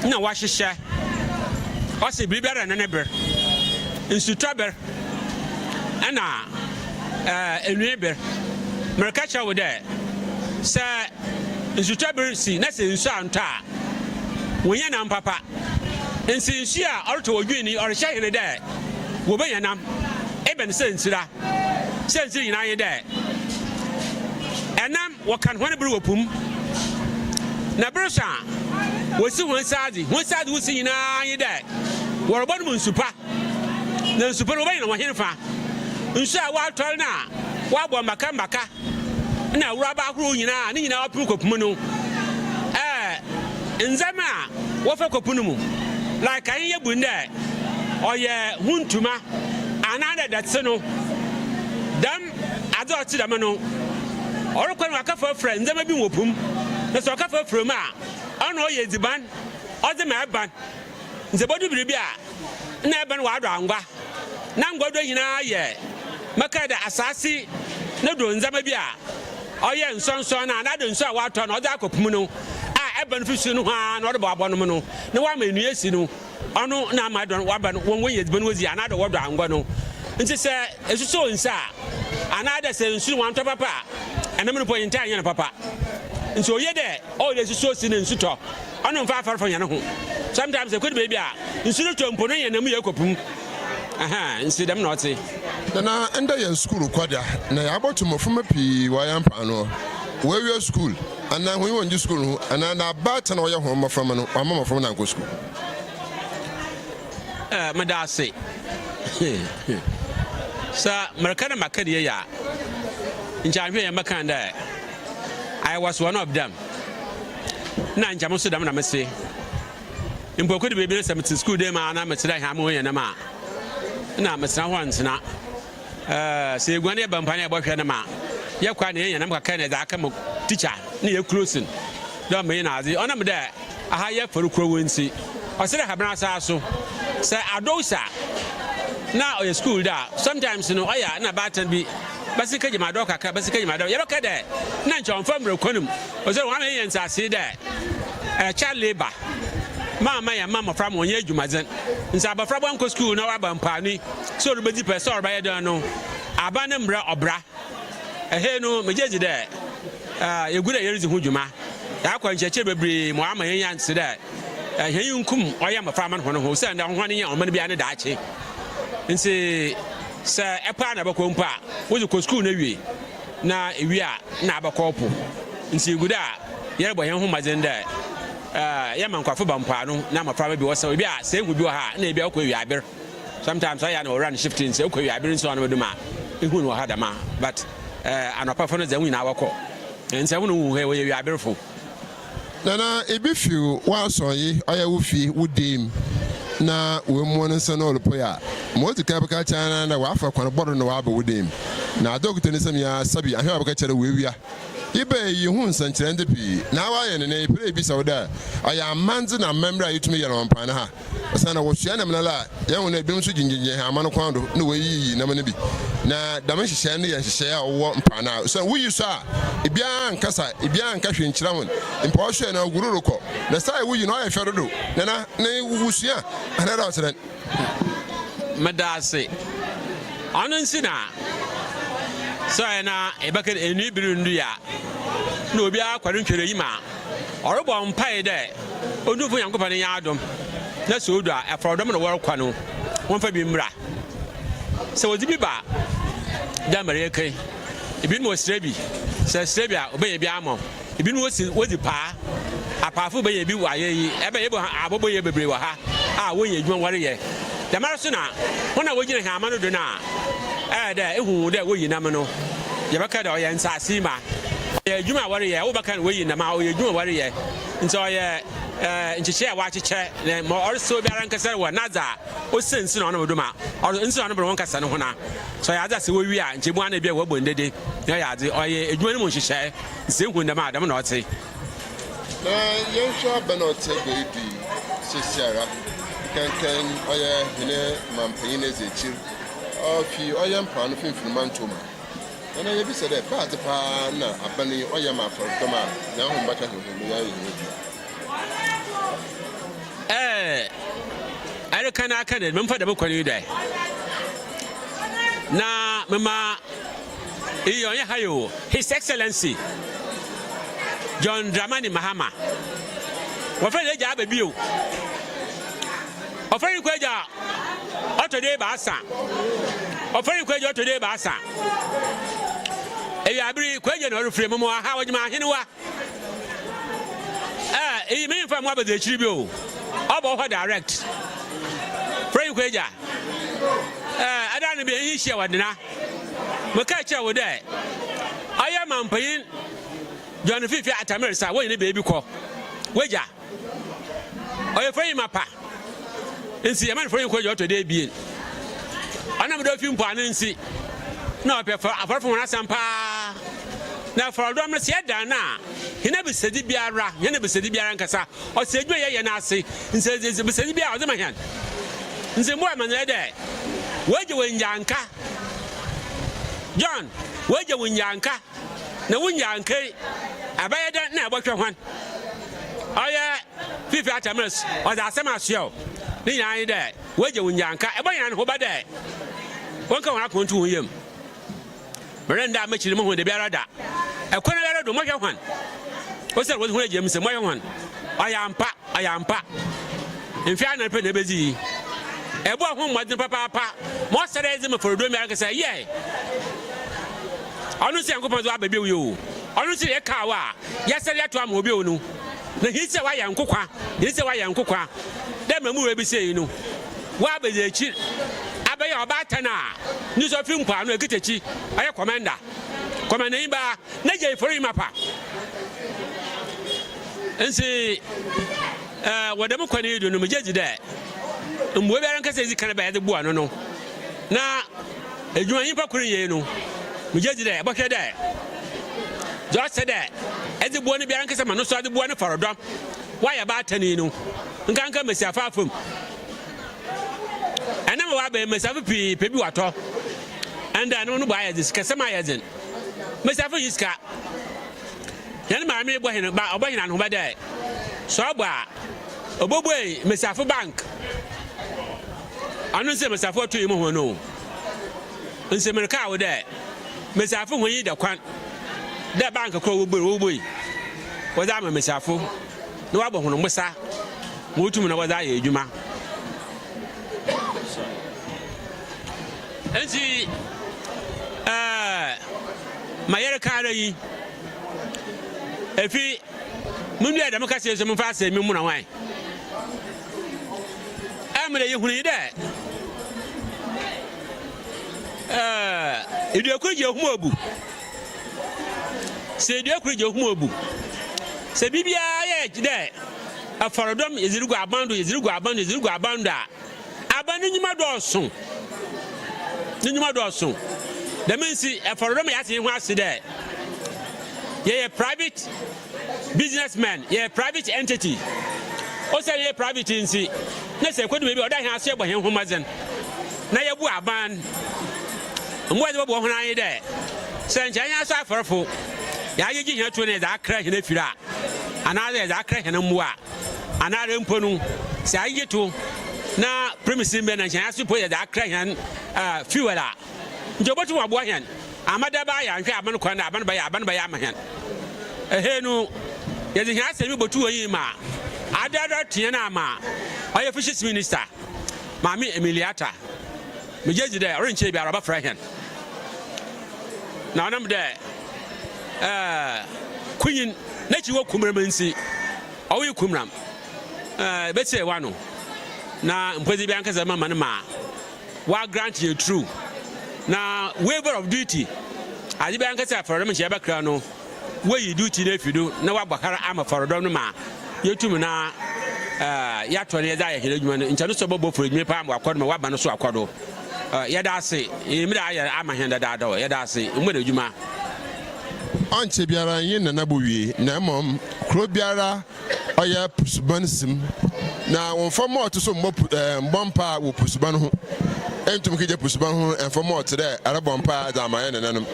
No, wash a share. I say, be better than a neighbor. In Sutraber, and a neighbor, Mercacha over there. Sir, in Sutraber, see, that's in Santa. When you're not papa, and since you are to a guinea or a shine in there. Wobayanam, Eben Sensira, Sensi in I there. And now, what can one brew a pum? Nabrosha was soon one side was seen in I there. What about Moon Super? The Super Wayne or Hinfa. Unsha what turn now? What one Macambaca? Now, Rabba Ruina, Nina Puko Munu. In Zama, what for Copunumu? Like I hear Bunde. Oh yeah, Huntuma, another that's no. Them, I don't see them no. Or can I for friends, they may be whoopum. That's what I for from I know ye the ban, or the map ban. The body will be a Naban Wadanga. Nam go doing ye. Maka the assassin, no doing Zamabia. Oh yeah, and son, and I don't saw what on other Copuno. I have been fishing one or about one. No one may yes, you know. I know now my don't one way it's been with you another word I'm going to. And she said, as you saw inside, another says, she want to papa, and I'm going to point in time, papa. And so, yeah, there, all this is so sin and sutor. I know far from your sometimes I could be in Suto and Pony and a Miyako. Aha, and see them not say. Then I enter your school, Quadia. Now I bought to from a P. Why am Pano? Where your school? And now we went to school, and I bought an oil home from an mama from Uncle School. Madase. Sir, Mercana Macadia. In Champion Macanda. I was one of them. Nine Jamusadam, I say. In Boku baby, some school day, man, I'm a Hamo and a ma. Now, Mr. Once now. Say, when you're bumping about Panama. You're quite and I'm a Canada, I come teacher near closing. Don't mean as the honor there. I hire for Crowincy. I said, I have not so. Say, Adosa. Now, your school there. Sometimes, you know, I am about to be basi ka jima do kakra basi ka jima do ye beka de na nchon fam rekonum o se wa me yen sase de child labor mama ya mama from onye adwumazen nsa abafra bo anko school na wa ba mpani so ru bedi pe so ru ba ye de no aba ne mra obra ehe no mejeji de yegura yerizi hu dwuma ya kwa ncheche bebre mo ama yen yanse de ehe nkum oya mafra man hono ho se nda ho ne ya o man bia ne daache nsi se epa na bakọ mpa wo ko school na wie na ewie a na abakọ po nsi guda yere bo yen ho mazen de ya man kwafo bampa no na mafra bi wo se obi a se hu bi wo ha na ebi akọ ewie aber sometimes I no run shifting se akọ ewie aber so na meduma ehu no ha dama but anopa fo no ze hu na awakọ nsi hu no hu he wo ewie aber fo nana ebi fiu wa so yi oya wo fi wo dim na we mo no se no lopo ya mo ti ka baka chana na wa fa kwan bodo no wa ba wo dim na dokta ni sam ya sabi ahwe baka chere we wia ibe yi hu nsankyere ndepi na wa ye ne pere bi sawda aya manzi na memra yitumi ye no mpa na ha sana wo hia na mnala ye hu na ebi nso ginginye ha amano kwan do na we yi na mane bi na dama hihye ne ye hihye a wo mpa na so wo yi so a ebia nkasa ebia nka hwe nkyira hun mpa wo hwe na gururu ko na sai wo yi no ya hwe do na wusua anara osren madase anonsina so na ebaka enu biru ndu ya na obi akwado ntwere yi ma orobo mpai de onufu yankopa ne ya adom na so odu a afrodom no wor kwa no won fa bi mra so odi bi ba da mare kai ibi no strebi se strebi a obe bi amo ibi no wozi pa apafu be ye bi waye yi ebe ye bo abobo ye bebre wa ha a wonye adwuma ware ye da mara so na wona wogine ha amano do na de ehu de woyi nam no ye baka da oye nsase ma ye adwuma ware ye wo baka woyi nam a oye adwuma ware ye nso oye nchiche wa chiche ne mo orso biara nkasa wa naza o sensi na ono do ma nso ono bro nkasa ne ho na so ya za se wo wi a nchemu ana bia wo bondede ya ade oye adwuma ne mo nhyehyɛ nse hu nam adam na ote na yensho benote goidi sisiara kankan oye hene mampanyin ezechir ofi oye mpa no finfin mantoma na ye bi se de ba te pa na abani oye ma for doma na ho mbaka ho ya yi are kana kana mun fada bakwani dai na mama iyo ya hayo His Excellency John Dramani Mahama wafere ja babio ofere kweja otode ba asa ofere kweja otode ba asa eya abiri kweja no refre mo ha wajima ahenewa eyi me fa mo abade chiri bi o obo ho direct free kweja adani bi eyi hia wadena maka cha wo dai aya mampanyin John Fifi Atamerisa wo ni baby ko weja oye free mapa nsi yaman free kweja otode bi anam do fi mpo anansi na ope afarfo wana sampa na frodom no se da na hina besedi biara hina besedi biara nkasa o se edwe ye na ase nse besedi biara o de mahan nse mo amana de weje wanyanka John weje wanyanka na wanyanka abaye da na abotwe hwan oye Fifi Atamerisa o da asema asio ni yan de weje wanyanka e boyan ho ba de wonka wana ko ntu yem Brenda machiri mo de biara da ekwana biara do mo hwe hwan o se wo hu jem se mo hwe hwan ayampa mfia na pe na bezi ebo ho modin papa mo sere ezim for do mi aka say ye onu se yankopon zo ababi wi o onu se ye ka wa ya sere ato am obi onu na hi se wa yankokwa hi se wa yankokwa dem mamu we bi se yi no wa abaje echi abaye obatana ni so fi mpa no ekitechi aye commander imba na je for mapa ensi wadam kwani do no mejeji de mbo biara nkasa ezi kan ba ya de bua no na edwuma yimpa kurin ye no mejeji de bokhe de just said that ezi bua ni biara nkasa ma no so ade bua ni farodom wa ya batani no nkanka mesiafa afum ana wa ba mesiafa pi pe bi wato and I don't know why this Casama isn't. Mr. Fiska. Yan mammy boy about Obayan and over there. So, Oboboy, Mr. Bank. I don't say Mr. For 2 more no. And say Mercado there. Mr. Fu when you the quan. That bank of Crow boy. Was I Mr. Fu? No, I won't miss her. Mutum na wada ye adwuma enti mayere kara yi efi mundu ya da maka se mun fa se mi mu na wan amre ye hunu de edu akuri je hu obu se edu akuri je hu obu se bibia ye de afarodom yezirugo abando abani nyima doso that means afarodom ya tin hu ase there ye private businessman ye private entity o say ye private nsi na say kwadu be oda han ase egbo hen hu mazen na ye bu aban mbo de bo ho nan ye there say ncha nya so afarofo ya ye gi han to ne za akra hen afira ana za akra hen mwa anare mponu se ayeto na premises me na chan aso poye da akra han fuel a njobotu wabo han amada ba ya hwe aban kwa na aban ba ya amahan ehenu ye de han asemi botu oyi ma adada tie na ma oye fishes minister mami Emiliata mejeji de orenche bi araba fra han na onam de kunyin na chiwo kumramansi oyi kumram betse wano na mpezi bi ankaza mama ma wa grant you true na waiver of duty aji bi ankaza farodom che bakra no we duty na fido na wa bakara ama farodom no ma yetum na ya tore za ya hire dwuma no ncha no so bobo foro dwuma pa am akodo ma wa ba no so akodo ya da ase emira ya ama henda da da ya da ase mwere dwuma anche biara yin na nabowie na mom kro biara oya pusubansim na wonfama oto so mbompa wo pusuban ho entum kije pusuban ho enfama oto de arabompa da maye nananum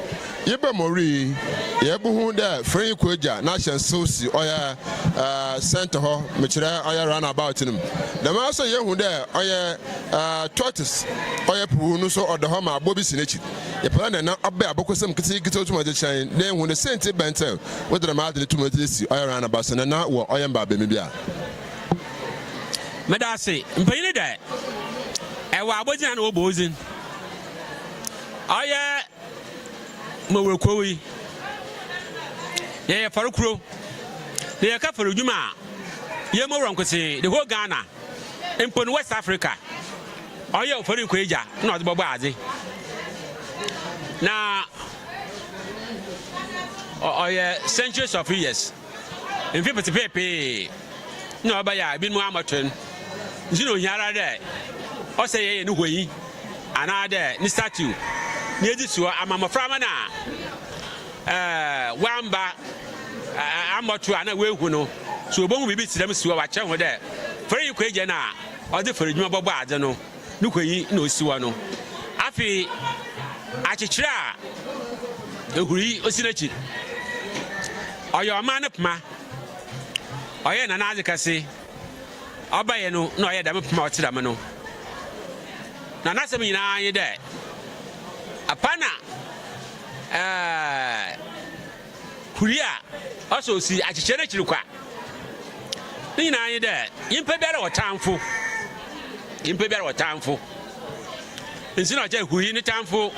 yebe mori yebe hu de free koja na hyen sosi oya center ho mekire oya run about nim da ma so ye hu de oya tortoise oya pu no so odo ho ma abobi sinechi ye plan na abba abokosam kiti otuma je chan na hu de sente bentel wodra ma de tuma de si oya run about na wo oya mba be me bia medase mpanyine de ewa abojina na obozin oya mawurkowi ye farukuro ye ka farujuma ye mawurankwese the whole Ghana impon West Africa oya ofari kweja na odbobo azi na oya centuries of years in pepe no abaya bin mu amatun zino hiara de o say ye ni hoyi ana de ni statue ni edisuo amamaframa na wamba amatu ana wehu no so obohu bibi tidam siwo wa che ho de fere yi kweje na o de fere dwuma bobo ade no ni koyi na osiwo no afi achichira ehuri osinachi oyo ma na pma oye na nazi kase obaye no na oye da mepma otira me no na nasem nyina anye de apana kuria also si achichere chirukwa nyina anye de yimpe biara wotamfo nsi na oje huri ni tamfo